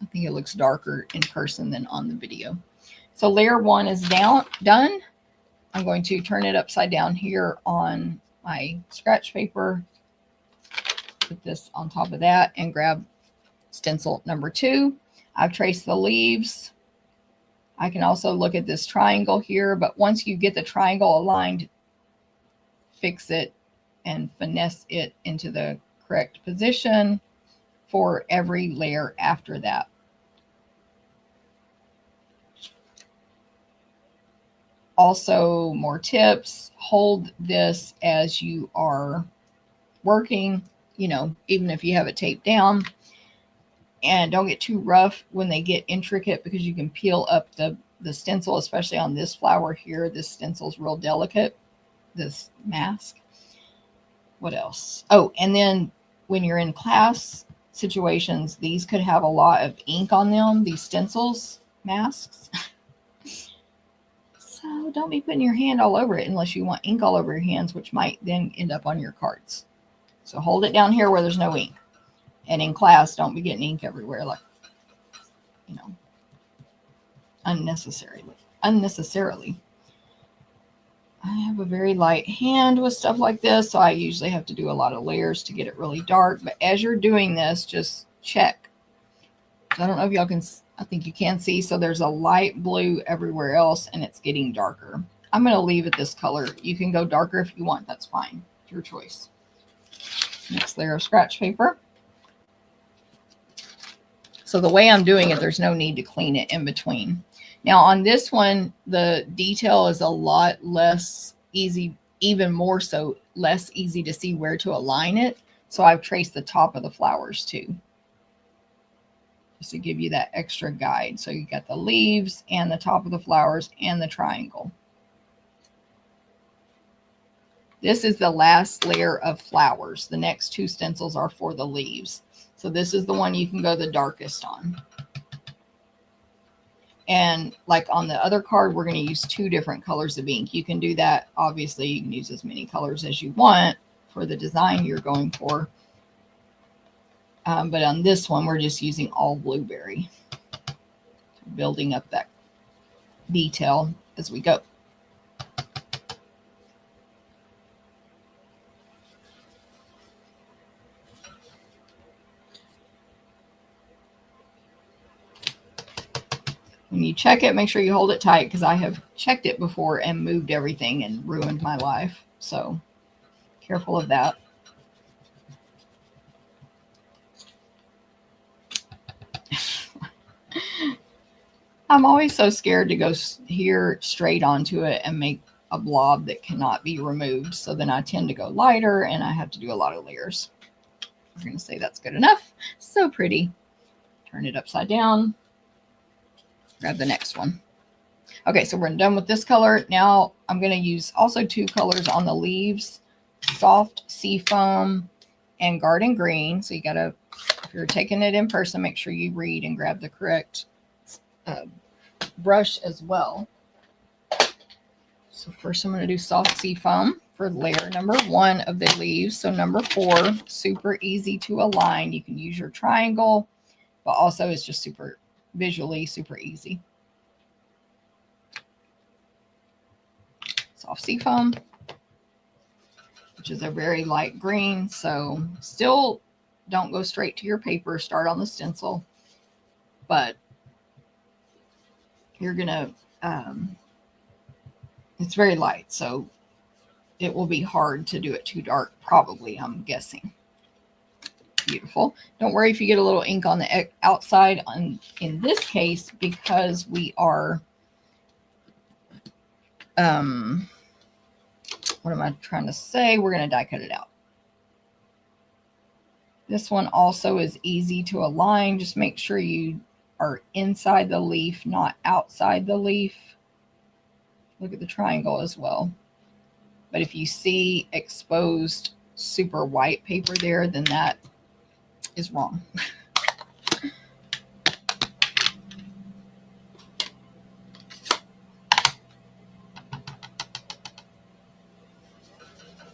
I think it looks darker in person than on the video. So layer 1 is done. I'm going to turn it upside down here on my scratch paper. Put this on top of that and grab stencil number 2. I've traced the leaves. I can also look at this triangle here, but once you get the triangle aligned, fix it and finesse it into the correct position for every layer after that. Also, more tips: hold this as you are working, even if you have it taped down. And don't get too rough when they get intricate, because you can peel up the stencil, especially on this flower here. This stencil's real delicate, this mask. What else? Oh, and then when you're in class situations, these could have a lot of ink on them, these stencils, masks. So don't be putting your hand all over it unless you want ink all over your hands, which might then end up on your cards. So hold it down here where there's no ink. And in class, don't be getting ink everywhere, like, unnecessarily. I have a very light hand with stuff like this, so I usually have to do a lot of layers to get it really dark. But as you're doing this, just check. I don't know if y'all can, I think you can see. So there's a light blue everywhere else, and it's getting darker. I'm going to leave it this color. You can go darker if you want. That's fine. It's your choice. Next layer of scratch paper. So the way I'm doing it, there's no need to clean it in between. Now on this one, the detail is a lot less easy, even more so less easy to see where to align it. So I've traced the top of the flowers too, just to give you that extra guide. So you got the leaves and the top of the flowers and the triangle. This is the last layer of flowers. The next two stencils are for the leaves. So this is the one you can go the darkest on. And like on the other card, we're going to use 2 different colors of ink. You can do that. Obviously, you can use as many colors as you want for the design you're going for. But on this one, we're just using all blueberry, building up that detail as we go. When you check it, make sure you hold it tight, because I have checked it before and moved everything and ruined my life. So careful of that. I'm always so scared to go here straight onto it and make a blob that cannot be removed. So then I tend to go lighter and I have to do a lot of layers. We're going to say that's good enough. So pretty. Turn it upside down. Grab the next one. Okay, so we're done with this color. Now I'm going to use also 2 colors on the leaves, soft seafoam and garden green. So you got to, if you're taking it in person, make sure you read and grab the correct brush as well. So first I'm going to do soft seafoam for layer number 1 of the leaves. So number 4, super easy to align. You can use your triangle, but also it's just super visually super easy. Soft seafoam, which is a very light green. So still don't go straight to your paper. Start on the stencil, but you're gonna it's very light, so it will be hard to do it too dark, probably, I'm guessing. Beautiful. Don't worry if you get a little ink on the outside in this case, because we are what am I trying to say? We're going to die cut it out. This one also is easy to align. Just make sure you are inside the leaf, not outside the leaf. Look at the triangle as well. But if you see exposed super white paper there, then that is wrong.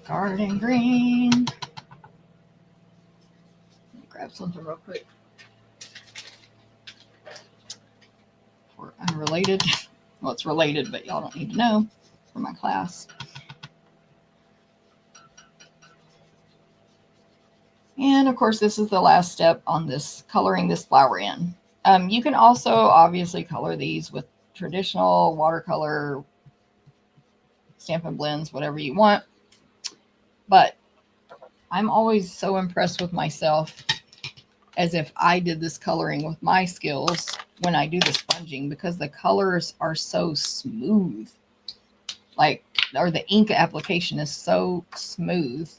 Garden green. Grab something real quick. For unrelated. Well, it's related, but y'all don't need to know for my class. And of course, this is the last step on this, coloring this flower in. You can also obviously color these with traditional watercolor, Stampin' blends, whatever you want. But I'm always so impressed with myself, as if I did this coloring with my skills when I do the sponging, because the colors are so smooth. Like, or the ink application is so smooth.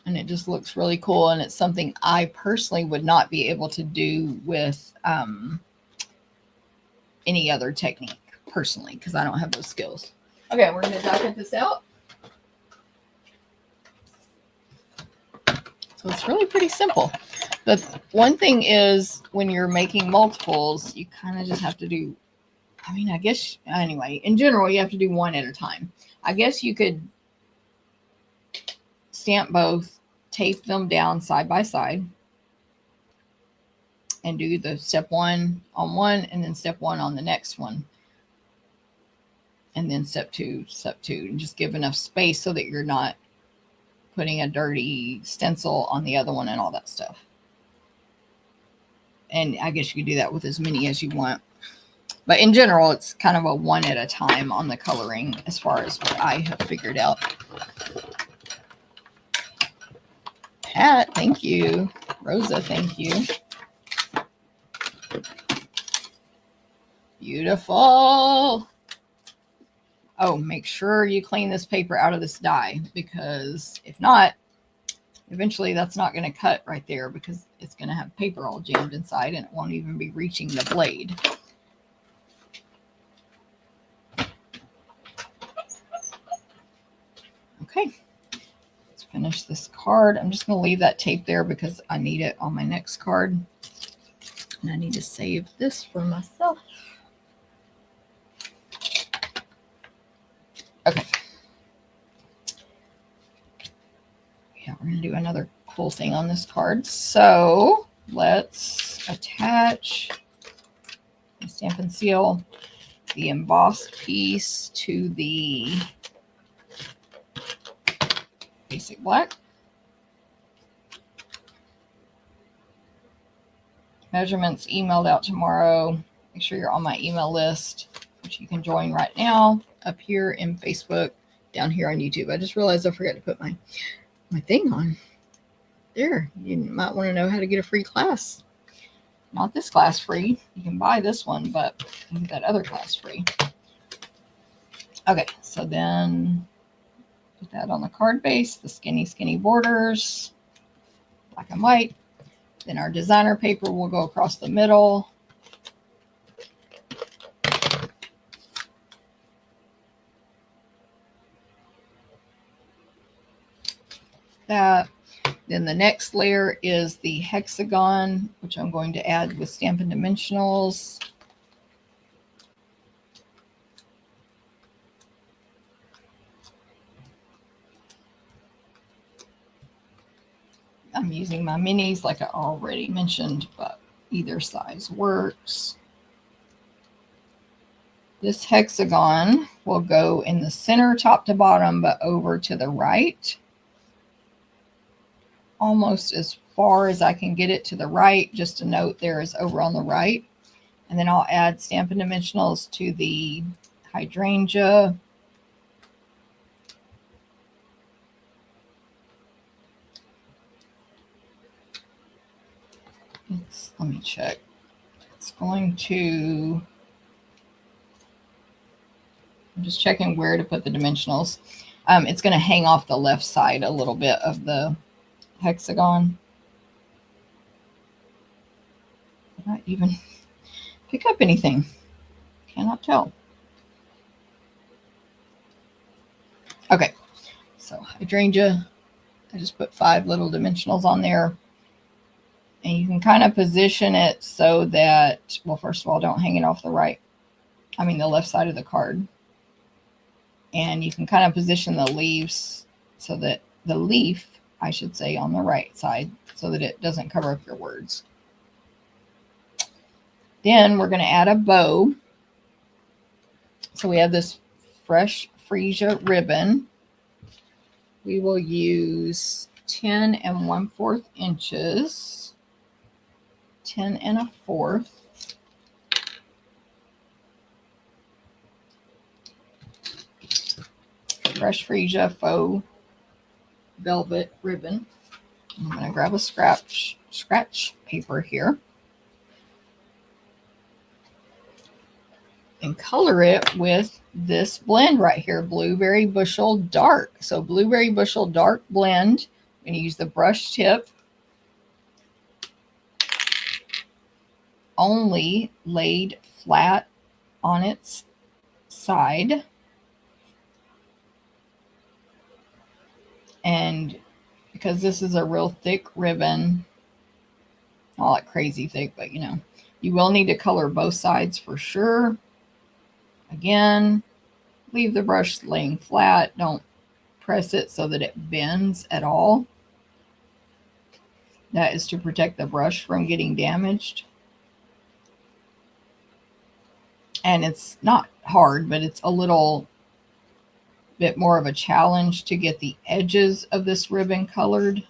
And it just looks really cool. And it's something I personally would not be able to do with any other technique, personally, because I don't have those skills. Okay, we're going to die cut this out. So it's really pretty simple. The one thing is, when you're making multiples, you kind of just have to do, I mean, I guess, anyway, in general, you have to do one at a time. I guess you could stamp both, tape them down side by side, and do the step 1 on one, and then step 1 on the next one. And then step 2, and just give enough space so that you're not putting a dirty stencil on the other one and all that stuff. And I guess you could do that with as many as you want. But in general, it's kind of a one at a time on the coloring as far as what I have figured out. Pat, thank you. Rosa, thank you. Beautiful. Oh, make sure you clean this paper out of this die, because if not, eventually that's not going to cut right there, because it's going to have paper all jammed inside and it won't even be reaching the blade. Okay, let's finish this card. I'm just going to leave that tape there because I need it on my next card. And I need to save this for myself. Okay. Yeah, we're going to do another cool thing on this card. So let's attach the Stampin' Seal, the embossed piece, to the basic black. Measurements emailed out tomorrow. Make sure you're on my email list, which you can join right now up here in Facebook, down here on YouTube. I just realized I forgot to put my thing on there. You might want to know how to get a free class. Not this class free. You can buy this one, but you get that other class free. Okay, so then put that on the card base, the skinny borders, black and white. Then our designer paper will go across the middle. That. Then the next layer is the hexagon, which I'm going to add with Stampin' Dimensionals. I'm using my minis like I already mentioned, but either size works. This hexagon will go in the center, top to bottom, but over to the right. Almost as far as I can get it to the right. Just a note there is over on the right. And then I'll add Stampin' Dimensionals to the hydrangea. Let me check. It's going to, I'm just checking where to put the dimensionals. It's going to hang off the left side a little bit of the hexagon. Did I even pick up anything? Cannot tell. Okay, so hydrangea, I just put 5 little dimensionals on there. And you can kind of position it so that, well, first of all, don't hang it off the the left side of the card. And you can kind of position the leaves so that the leaf, I should say, on the right side, so that it doesn't cover up your words. Then we're going to add a bow. So we have this fresh freesia ribbon. We will use 10 1/4 inches. 10 1/4. Fresh freesia faux velvet ribbon. I'm going to grab a scratch paper here and color it with this blend right here, Blueberry Bushel Dark. So Blueberry Bushel Dark blend. I'm going to use the brush tip. Only laid flat on its side. And because this is a real thick ribbon, not like crazy thick, but you know, you will need to color both sides for sure. Again, leave the brush laying flat. Don't press it so that it bends at all. That is to protect the brush from getting damaged. And it's not hard, but it's a little bit more of a challenge to get the edges of this ribbon colored.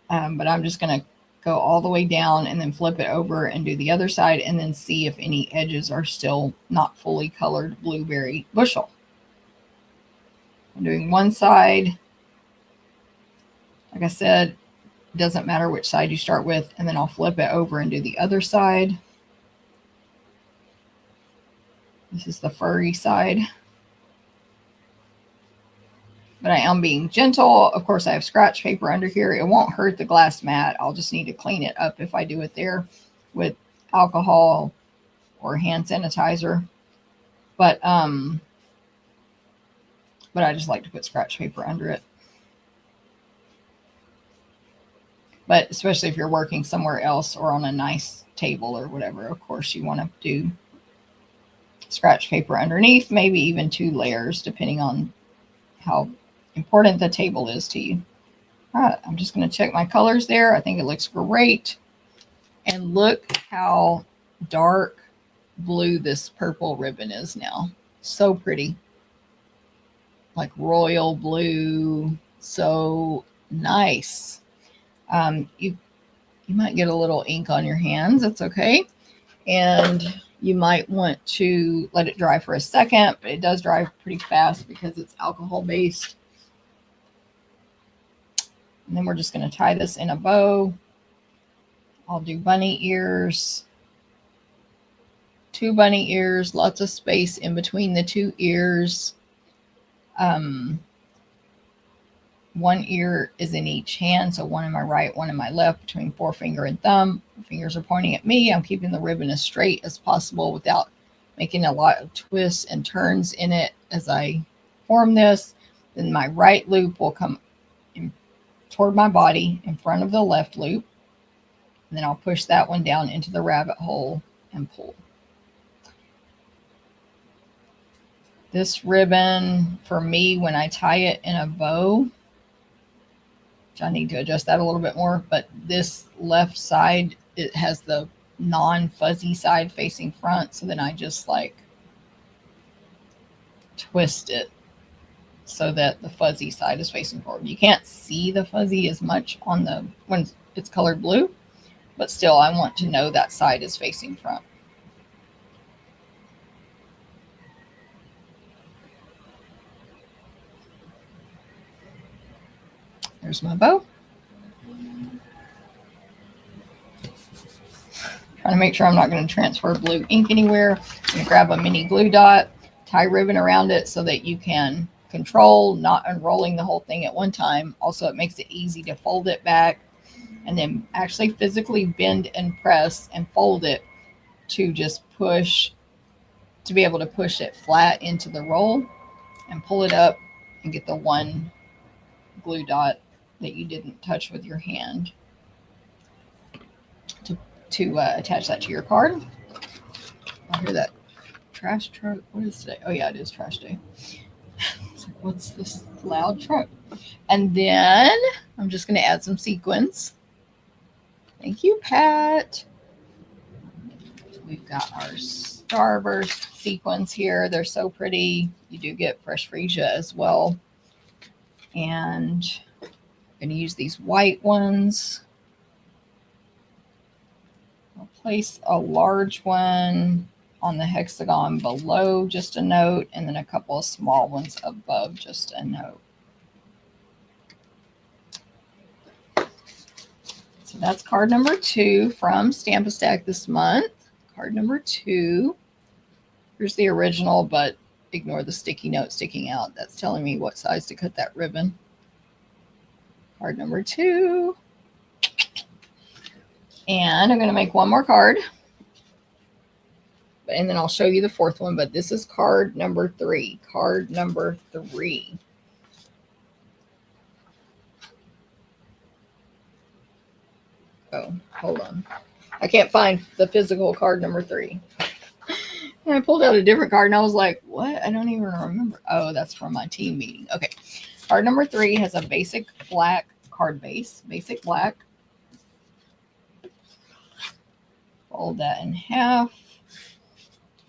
But I'm just going to go all the way down and then flip it over and do the other side, and then see if any edges are still not fully colored blueberry bushel. I'm doing one side. Like I said, it doesn't matter which side you start with, and then I'll flip it over and do the other side. This is the furry side. But I am being gentle. Of course, I have scratch paper under here. It won't hurt the glass mat. I'll just need to clean it up if I do it there with alcohol or hand sanitizer. But I just like to put scratch paper under it. But especially if you're working somewhere else or on a nice table or whatever, of course, you want to do scratch paper underneath, maybe even 2 layers, depending on how important the table is to you. All right, I'm just going to check my colors there. I think it looks great. And look how dark blue this purple ribbon is now. So pretty. Like royal blue. So nice. You might get a little ink on your hands. That's okay. And you might want to let it dry for a second, but it does dry pretty fast because it's alcohol based. And then we're just going to tie this in a bow. I'll do bunny ears. 2 bunny ears, lots of space in between the 2 ears. 1 ear is in each hand, so 1 in my right, 1 in my left, between forefinger and thumb. The fingers are pointing at me. I'm keeping the ribbon as straight as possible without making a lot of twists and turns in it as I form this. Then my right loop will come toward my body in front of the left loop. And then I'll push that one down into the rabbit hole and pull. This ribbon, for me, when I tie it in a bow, which I need to adjust that a little bit more, but this left side, it has the non-fuzzy side facing front, so then I just like twist it so that the fuzzy side is facing forward. You can't see the fuzzy as much on the when it's colored blue, but still I want to know that side is facing front. There's my bow. Trying to make sure I'm not going to transfer blue ink anywhere. I'm going to grab a mini glue dot, tie ribbon around it so that you can control not unrolling the whole thing at one time. Also, it makes it easy to fold it back and then actually physically bend and press and fold it to just push, to be able to push it flat into the roll and pull it up and get the one glue dot that you didn't touch with your hand to attach that to your card. I hear that trash truck. What is today? Oh yeah, it is trash day. It's like, what's this loud truck? And then I'm just going to add some sequins. Thank you, Pat. We've got our Starburst sequins here. They're so pretty. You do get fresh freesia as well. And I'm going to use these white ones. I'll place a large one on the hexagon below, just a note, and then a couple of small ones above, just a note. So that's card number 2 from Stamp a Stack this month. Card number 2. Here's the original, but ignore the sticky note sticking out. That's telling me what size to cut that ribbon. Card number 2. And I'm going to make one more card. And then I'll show you the 4th one. But this is card number 3. Card number 3. Oh, hold on. I can't find the physical card number 3. And I pulled out a different card and I was like, what? I don't even remember. Oh, that's from my team meeting. Okay. Card number 3 has a basic black card base. Basic black. Fold that in half.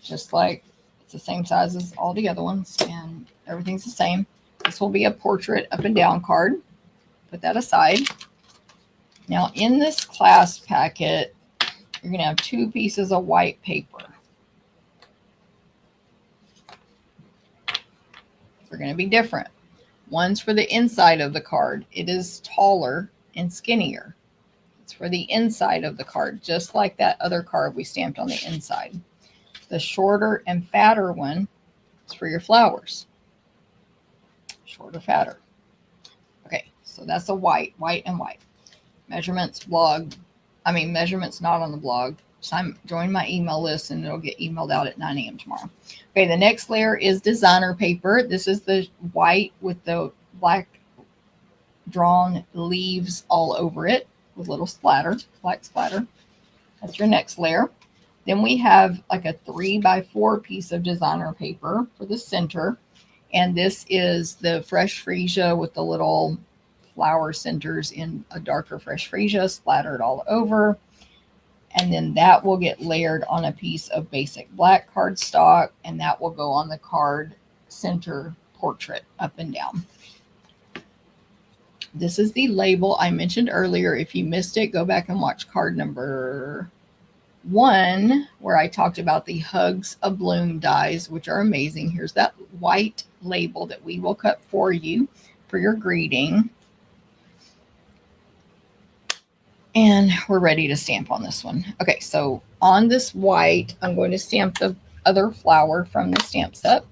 Just like it's the same size as all the other ones. And everything's the same. This will be a portrait up and down card. Put that aside. Now in this class packet, you're going to have 2 pieces of white paper. They're going to be different. One's for the inside of the card. It is taller and skinnier. It's for the inside of the card, just like that other card we stamped on the inside. The shorter and fatter one is for your flowers. Shorter, fatter. Okay, so that's a white and white. Measurements measurements not on the blog. So join my email list and it'll get emailed out at 9 a.m. tomorrow. Okay, the next layer is designer paper. This is the white with the black drawn leaves all over it with little splatter, black splatter. That's your next layer. Then we have like a 3x4 piece of designer paper for the center. And this is the fresh freesia with the little flower centers in a darker fresh freesia splattered all over. And then that will get layered on a piece of basic black cardstock, and that will go on the card center portrait up and down. This is the label I mentioned earlier. If you missed it, go back and watch card number 1, where I talked about the Hugs a Bloom dies, which are amazing. Here's that white label that we will cut for you for your greeting. And we're ready to stamp on this one. Okay, so on this white, I'm going to stamp the other flower from the stamp set.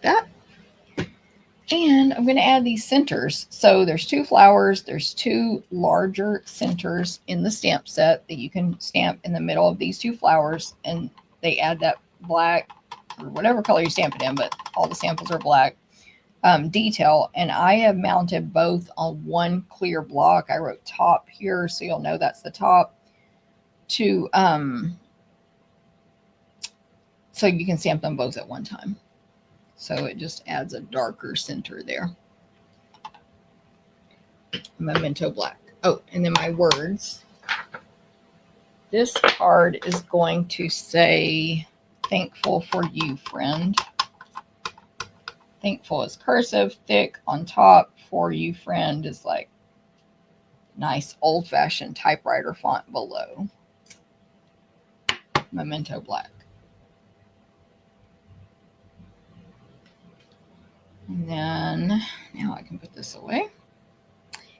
That. And I'm going to add these centers. So there's 2 flowers. There's 2 larger centers in the stamp set that you can stamp in the middle of these 2 flowers. And they add that black or whatever color you stamp it in, but all the samples are black detail. And I have mounted both on one clear block. I wrote top here, so you'll know that's the top, to so you can stamp them both at one time. So it just adds a darker center there. Memento black. Oh, and then my words. This card is going to say, thankful for you, friend. Thankful is cursive, thick on top. For you, friend is like nice old-fashioned typewriter font below. Memento black. And then now I can put this away.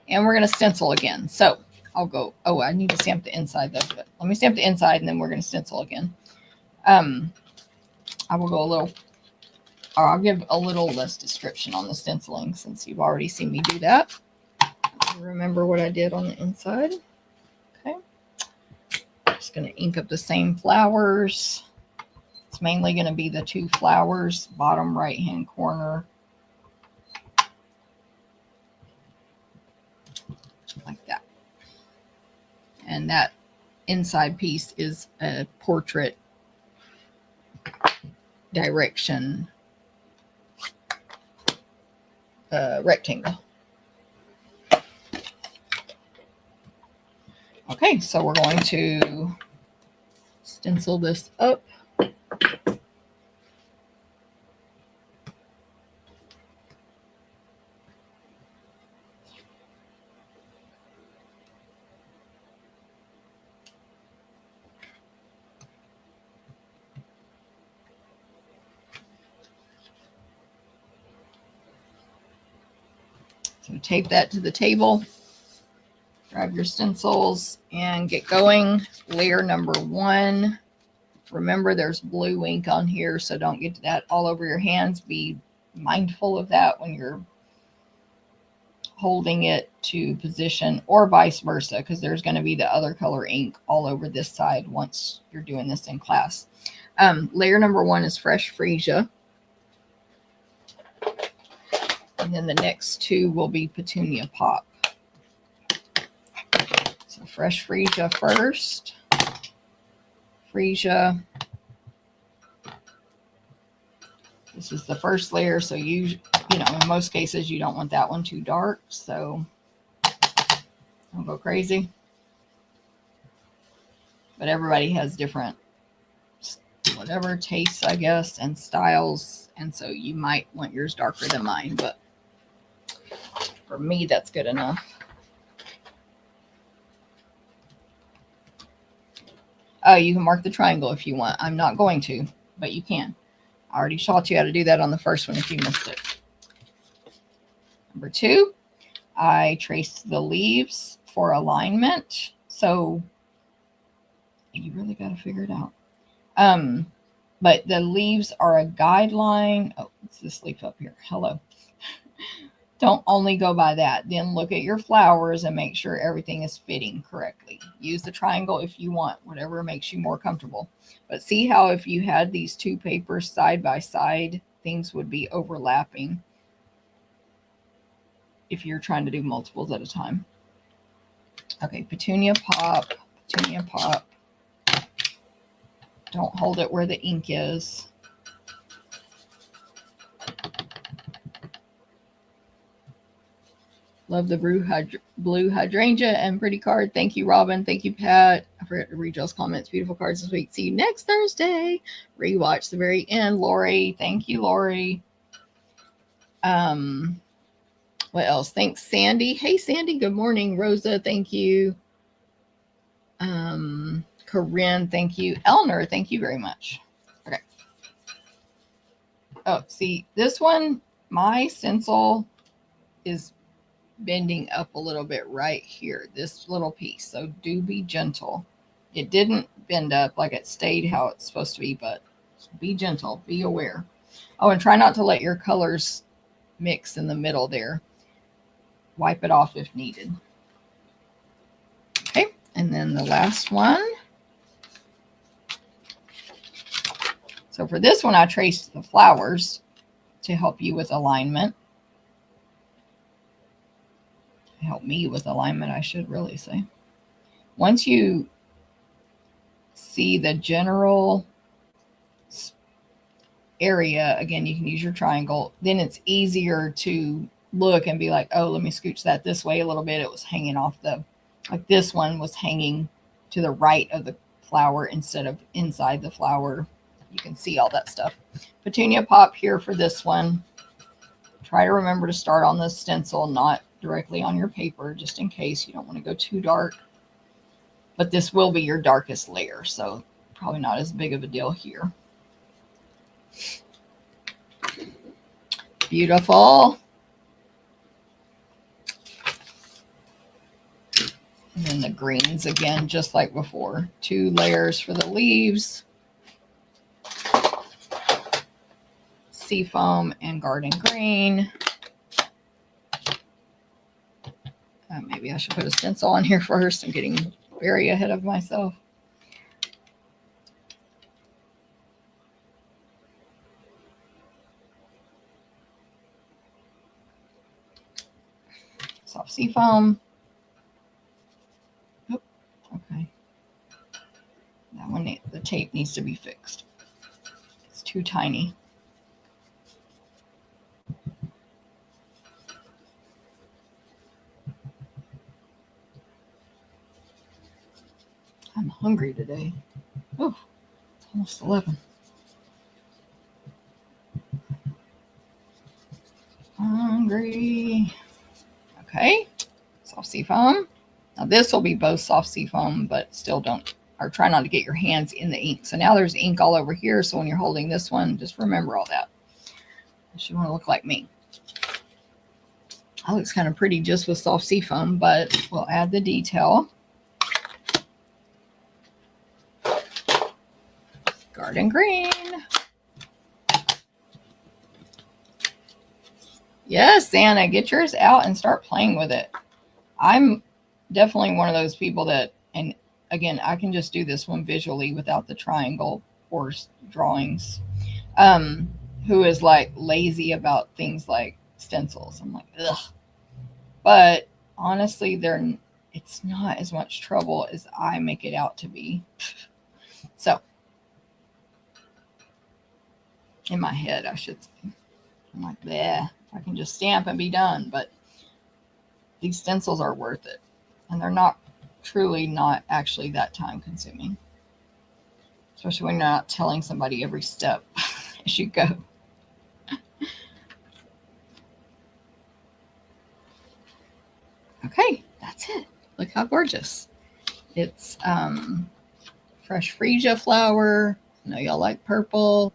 And we're going to stencil again. So I'll go, oh, I need to stamp the inside though. But let me stamp the inside and then we're going to stencil again. I will go a little, or I'll give a little less description on the stenciling since you've already seen me do that. Remember what I did on the inside. Okay. Just going to ink up the same flowers. It's mainly going to be the 2 flowers, bottom right-hand corner. Like that. And that inside piece is a portrait direction rectangle. Okay, so we're going to stencil this up. So tape that to the table, grab your stencils and get going. Layer number 1. Remember there's blue ink on here, so don't get that all over your hands. Be mindful of that when you're holding it to position, or vice versa, because there's going to be the other color ink all over this side once you're doing this in class. Layer number 1 is fresh freesia. And then the next 2 will be petunia pop. So fresh freesia first. Freesia. This is the first layer, so you know, in most cases, you don't want that one too dark, so don't go crazy. But everybody has different, whatever tastes, I guess, and styles, and so you might want yours darker than mine, but for me, that's good enough. Oh, you can mark the triangle if you want. I'm not going to, but you can. I already taught you how to do that on the first one if you missed it. Number 2, I traced the leaves for alignment. So you really got to figure it out. But the leaves are a guideline. Oh, it's this leaf up here. Hello. Don't only go by that. Then look at your flowers and make sure everything is fitting correctly. Use the triangle if you want, whatever makes you more comfortable. But see how if you had these 2 papers side by side, things would be overlapping if you're trying to do multiples at a time. Okay, petunia pop, petunia pop. Don't hold it where the ink is. Love the blue hydrangea and pretty card. Thank you, Robin. Thank you, Pat. I forgot to read y'all's comments. Beautiful cards this week. See you next Thursday. Rewatch the very end. Lori. Thank you, Lori. What else? Thanks, Sandy. Hey, Sandy. Good morning. Rosa, thank you. Corinne, thank you. Eleanor, thank you very much. Okay. Oh, see, this one, my stencil is bending up a little bit right here, this little piece. So do be gentle. It didn't bend up, like it stayed how it's supposed to be, but be gentle, be aware. Oh, and try not to let your colors mix in the middle there. Wipe it off if needed. Okay, and then the last one. So for this one, I traced the flowers to help you with alignment. Help me with alignment, I should really say. Once you see the general area, again, you can use your triangle, then it's easier to look and be like, oh, let me scooch that this way a little bit. It was hanging off the, like this one was hanging to the right of the flower instead of inside the flower. You can see all that stuff. Petunia pop here for this one. Try to remember to start on the stencil, not directly on your paper, just in case you don't want to go too dark. But this will be your darkest layer, so probably not as big of a deal here. Beautiful. And then the greens again, just like before. 2 layers for the leaves. Seafoam and garden green. Maybe I should put a stencil on here first. I'm getting very ahead of myself. Soft seafoam. Oh, okay. That one, the tape needs to be fixed. It's too tiny. I'm hungry today. Oh, it's almost 11. Hungry. Okay, soft seafoam. Now this will be both soft seafoam, but still don't, or try not to get your hands in the ink. So now there's ink all over here. So when you're holding this one, just remember all that. You want to look like me. That looks kind of pretty just with soft seafoam, but we'll add the detail. Garden green. Yes, Anna, get yours out and start playing with it. I'm definitely one of those people that, and again, I can just do this one visually without the triangle or drawings, who is like lazy about things like stencils. I'm like, ugh. But honestly, it's not as much trouble as I make it out to be. So, in my head, I should say. I'm like, bleh. I can just stamp and be done, but these stencils are worth it. And they're not actually that time consuming. Especially when you're not telling somebody every step as you go. Okay, that's it. Look how gorgeous. It's fresh freesia flower. I know y'all like purple.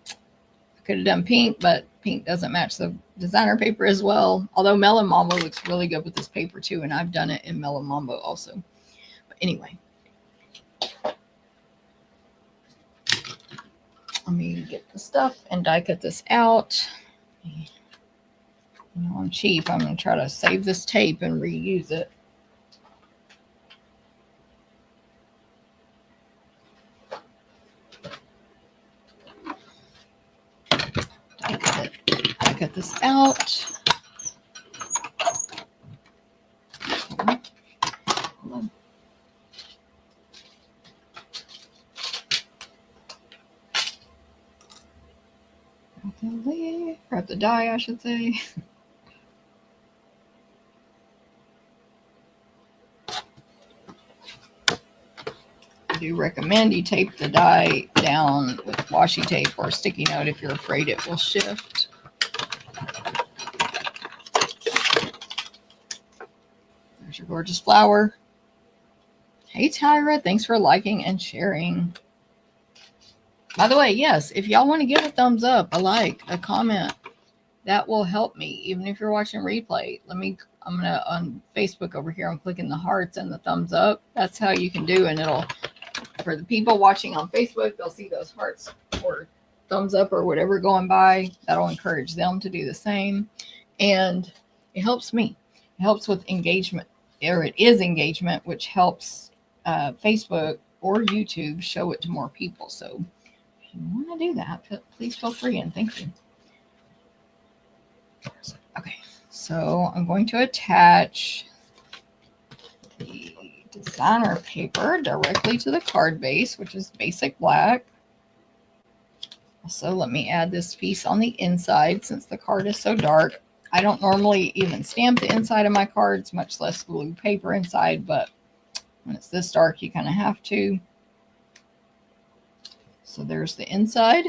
I could have done pink, but pink doesn't match the designer paper as well. Although Melon Mambo looks really good with this paper too, and I've done it in Melon Mambo also. But anyway, let me get the stuff and die cut this out. You know, I'm cheap. I'm going to try to save this tape and reuse it. I cut this out. Grab the die, I should say. I do recommend you tape the die down with washi tape or sticky note if you're afraid it will shift. There's your gorgeous flower. Hey Tyra, thanks for liking and sharing. By the way, yes, if y'all want to give a thumbs up, a like, a comment, that will help me. Even if you're watching replay, I'm gonna on Facebook over here, I'm clicking the hearts and the thumbs up. That's how you can do, and it'll, for the people watching on Facebook, they'll see those hearts or thumbs up or whatever going by. That'll encourage them to do the same, and it helps me. It helps with engagement, or it is engagement, which helps Facebook or YouTube show it to more people. So if you want to do that, please feel free, and thank you. Okay, so I'm going to attach the designer paper directly to the card base, which is basic black. Also, let me add this piece on the inside since the card is so dark. I don't normally even stamp the inside of my cards, much less glue paper inside, but when it's this dark, you kind of have to. So there's the inside.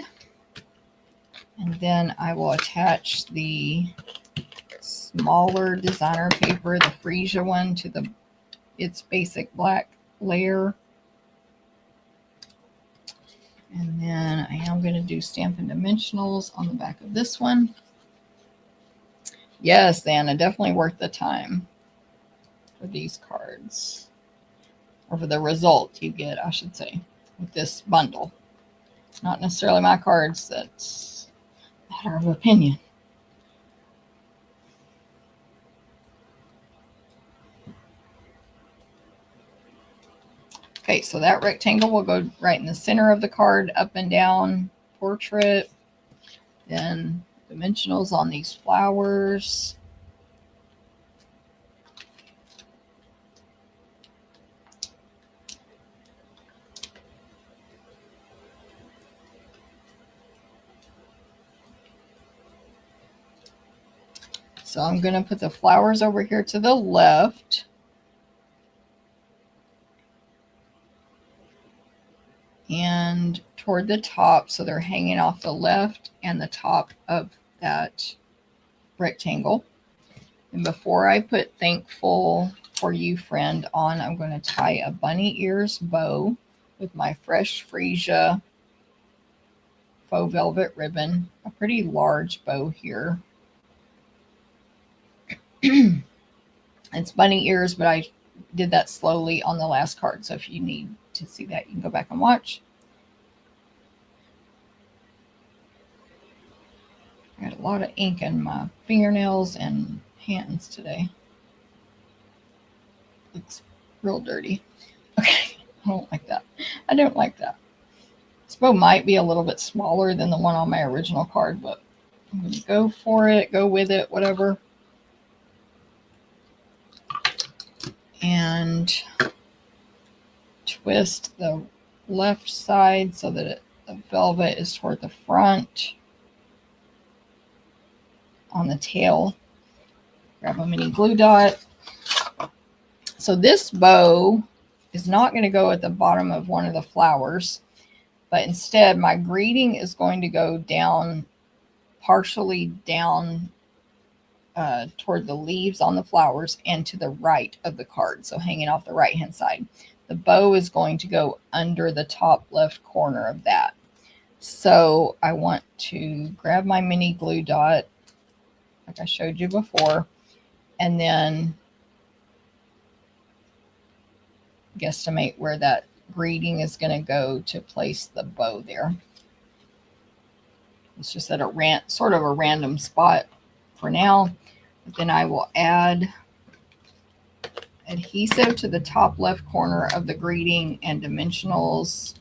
And then I will attach the smaller designer paper, the freesia one, to its basic black layer. And then I am going to do Stampin' Dimensionals on the back of this one. Yes, Anna, definitely worth the time for these cards. Or for the result you get, I should say, with this bundle. Not necessarily my cards, that's a matter of opinion. Okay, so that rectangle will go right in the center of the card, up and down, portrait, then dimensionals on these flowers. So I'm going to put the flowers over here to the left. And toward the top, so they're hanging off the left and the top of that rectangle. And before I put Thankful for You Friend on, I'm going to tie a bunny ears bow with my fresh freesia faux velvet ribbon, a pretty large bow here. It's bunny ears, but I did that slowly on the last card. So if you need to see that, you can go back and watch. I got a lot of ink in my fingernails and hands today. Looks real dirty. Okay, I don't like that. I don't like that. This bow might be a little bit smaller than the one on my original card, but I'm going to go for it, go with it, whatever. And twist the left side so that the velvet is toward the front. on the tail. Grab a mini glue dot. So this bow is not going to go at the bottom of one of the flowers, but instead my greeting is going to go down, partially down toward the leaves on the flowers and to the right of the card. So hanging off the right hand side. The bow is going to go under the top left corner of that. So I want to grab my mini glue dot, like I showed you before, and then guesstimate where that greeting is going to go to place the bow there. It's just at a sort of a random spot for now. But then I will add adhesive to the top left corner of the greeting and dimensionals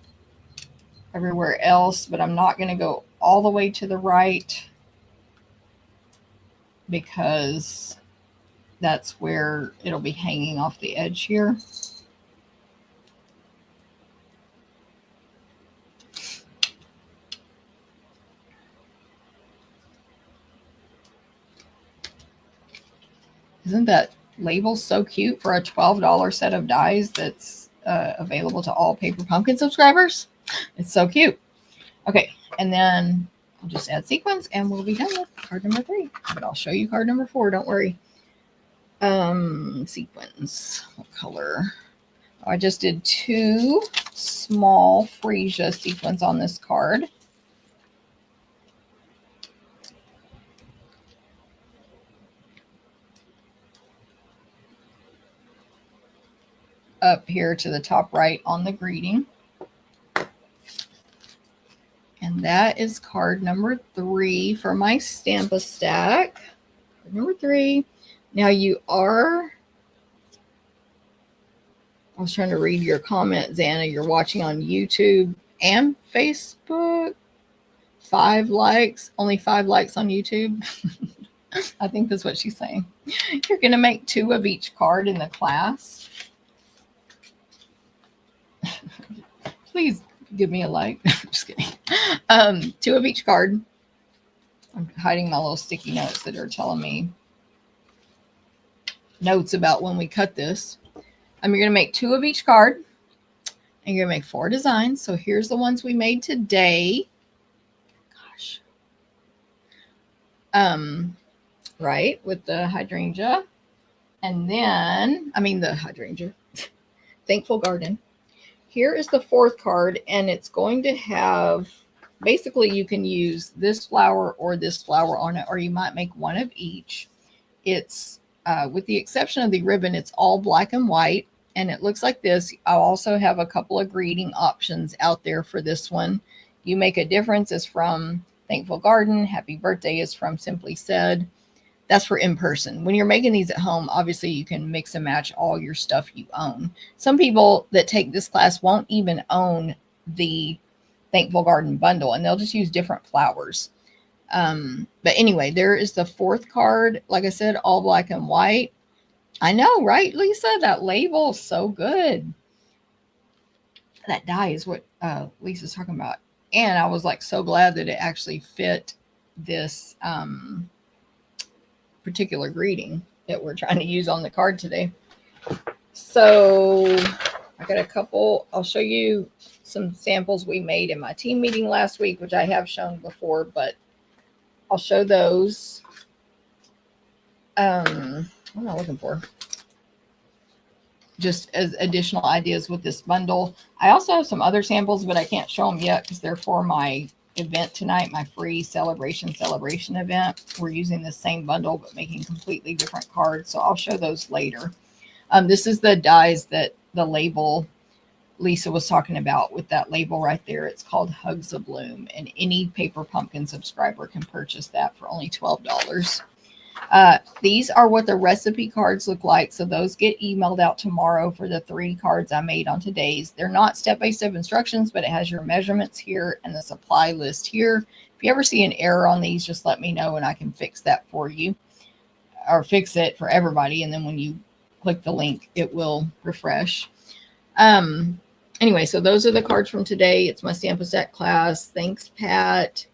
everywhere else, but I'm not going to go all the way to the right because that's where it'll be hanging off the edge here. Isn't that label so cute for a $12 set of dies that's available to all Paper Pumpkin subscribers? It's so cute. Okay, and then I'll just add sequins and we'll be done with card number 3. But I'll show you card number 4, don't worry. Sequins. What color? I just did 2 small freesia sequins on this card. Up here to the top right on the greeting. And that is card number 3 for my Stampa stack. Card number 3. Now you are, I was trying to read your comment, Xana. You're watching on YouTube and Facebook. 5 likes, only 5 likes on YouTube. I think that's what she's saying. You're going to make 2 of each card in the class. Please give me a like. Just kidding. 2 of each card. I'm hiding my little sticky notes that are telling me notes about when we cut this. You're going to make 2 of each card. And you're going to make 4 designs. So here's the ones we made today. Gosh. Right, with the hydrangea. And then, the hydrangea. Thankful Garden. Here is the 4th card, and it's going to have, basically you can use this flower or this flower on it, or you might make one of each. It's, with the exception of the ribbon, it's all black and white, and it looks like this. I'll also have a couple of greeting options out there for this one. You Make a Difference is from Thankful Garden. Happy Birthday is from Simply Said. That's for in person. When you're making these at home, obviously you can mix and match all your stuff you own. Some people that take this class won't even own the Thankful Garden bundle, and they'll just use different flowers. But anyway, there is the 4th card. Like I said, all black and white. I know, right, Lisa? That label is so good. That die is what Lisa's talking about. And I was like so glad that it actually fit this particular greeting that we're trying to use on the card today. So I got a couple. I'll show you some samples we made in my team meeting last week, which I have shown before, but I'll show those. What am I looking for? Just as additional ideas with this bundle. I also have some other samples, but I can't show them yet because they're for my event tonight, my free celebration event. We're using the same bundle but making completely different cards, so I'll show those later. This is the dies that the label Lisa was talking about with that label right there. It's called Hugs of Bloom, and any Paper Pumpkin subscriber can purchase that for only $12. These are what the recipe cards look like. So those get emailed out tomorrow for the 3 cards I made on today's. They're not step-by-step instructions, but it has your measurements here and the supply list here. If you ever see an error on these, just let me know and I can fix that for you, or fix it for everybody. And then when you click the link, it will refresh. Anyway, so those are the cards from today. It's my Stampa Stack class. Thanks, Pat.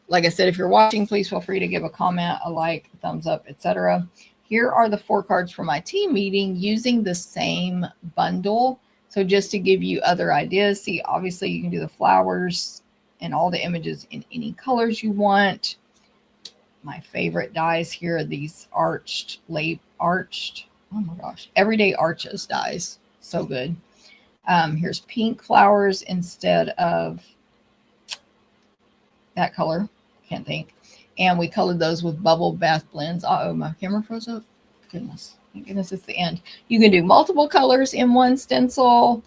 like I said, if you're watching, please feel free to give a comment, a like, a thumbs up, etc. Here are the 4 cards for my team meeting using the same bundle. So just to give you other ideas, see, obviously you can do the flowers and all the images in any colors you want. My favorite dies here are these arched, oh my gosh, everyday arches dies. So good. Here's pink flowers instead of that color. Can't think. And we colored those with bubble bath blends. Uh-oh, my camera froze up. Goodness. Thank goodness it's the end. You can do multiple colors in one stencil.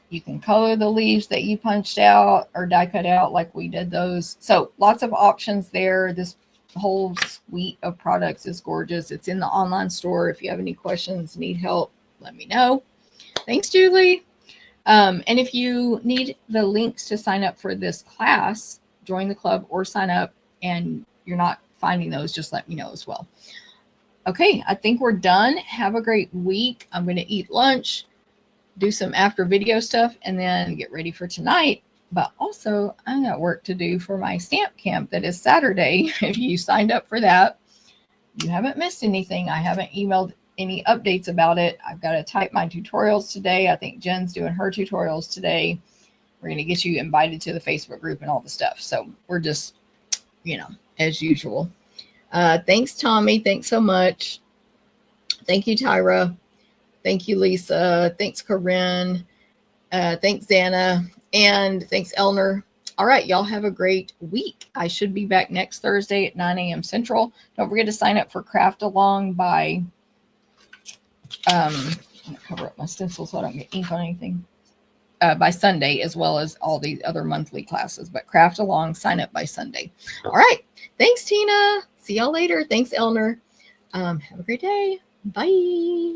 You can color the leaves that you punched out or die cut out like we did those. So lots of options there. This whole suite of products is gorgeous. It's in the online store. If you have any questions, need help, let me know. Thanks, Julie. And if you need the links to sign up for this class, join the club or sign up, and you're not finding those, just let me know as well. Okay, I think we're done. Have a great week. I'm going to eat lunch, do some after video stuff, and then get ready for tonight. But also, I got work to do for my stamp camp that is Saturday. If you signed up for that, you haven't missed anything. I haven't emailed any updates about it. I've got to type my tutorials today. I think Jen's doing her tutorials today. We're going to get you invited to the Facebook group and all the stuff. So we're just, as usual. Thanks, Tommy. Thanks so much. Thank you, Tyra. Thank you, Lisa. Thanks, Corinne. Thanks, Xana. And thanks, Elner. All right, y'all have a great week. I should be back next Thursday at 9 a.m. Central. Don't forget to sign up for Craft Along by, I'm going to cover up my stencil so I don't get ink on anything, by Sunday, as well as all the other monthly classes. But Craft Along, sign up by Sunday. All right. Thanks, Tina. See y'all later. Thanks, Elner. Have a great day. Bye.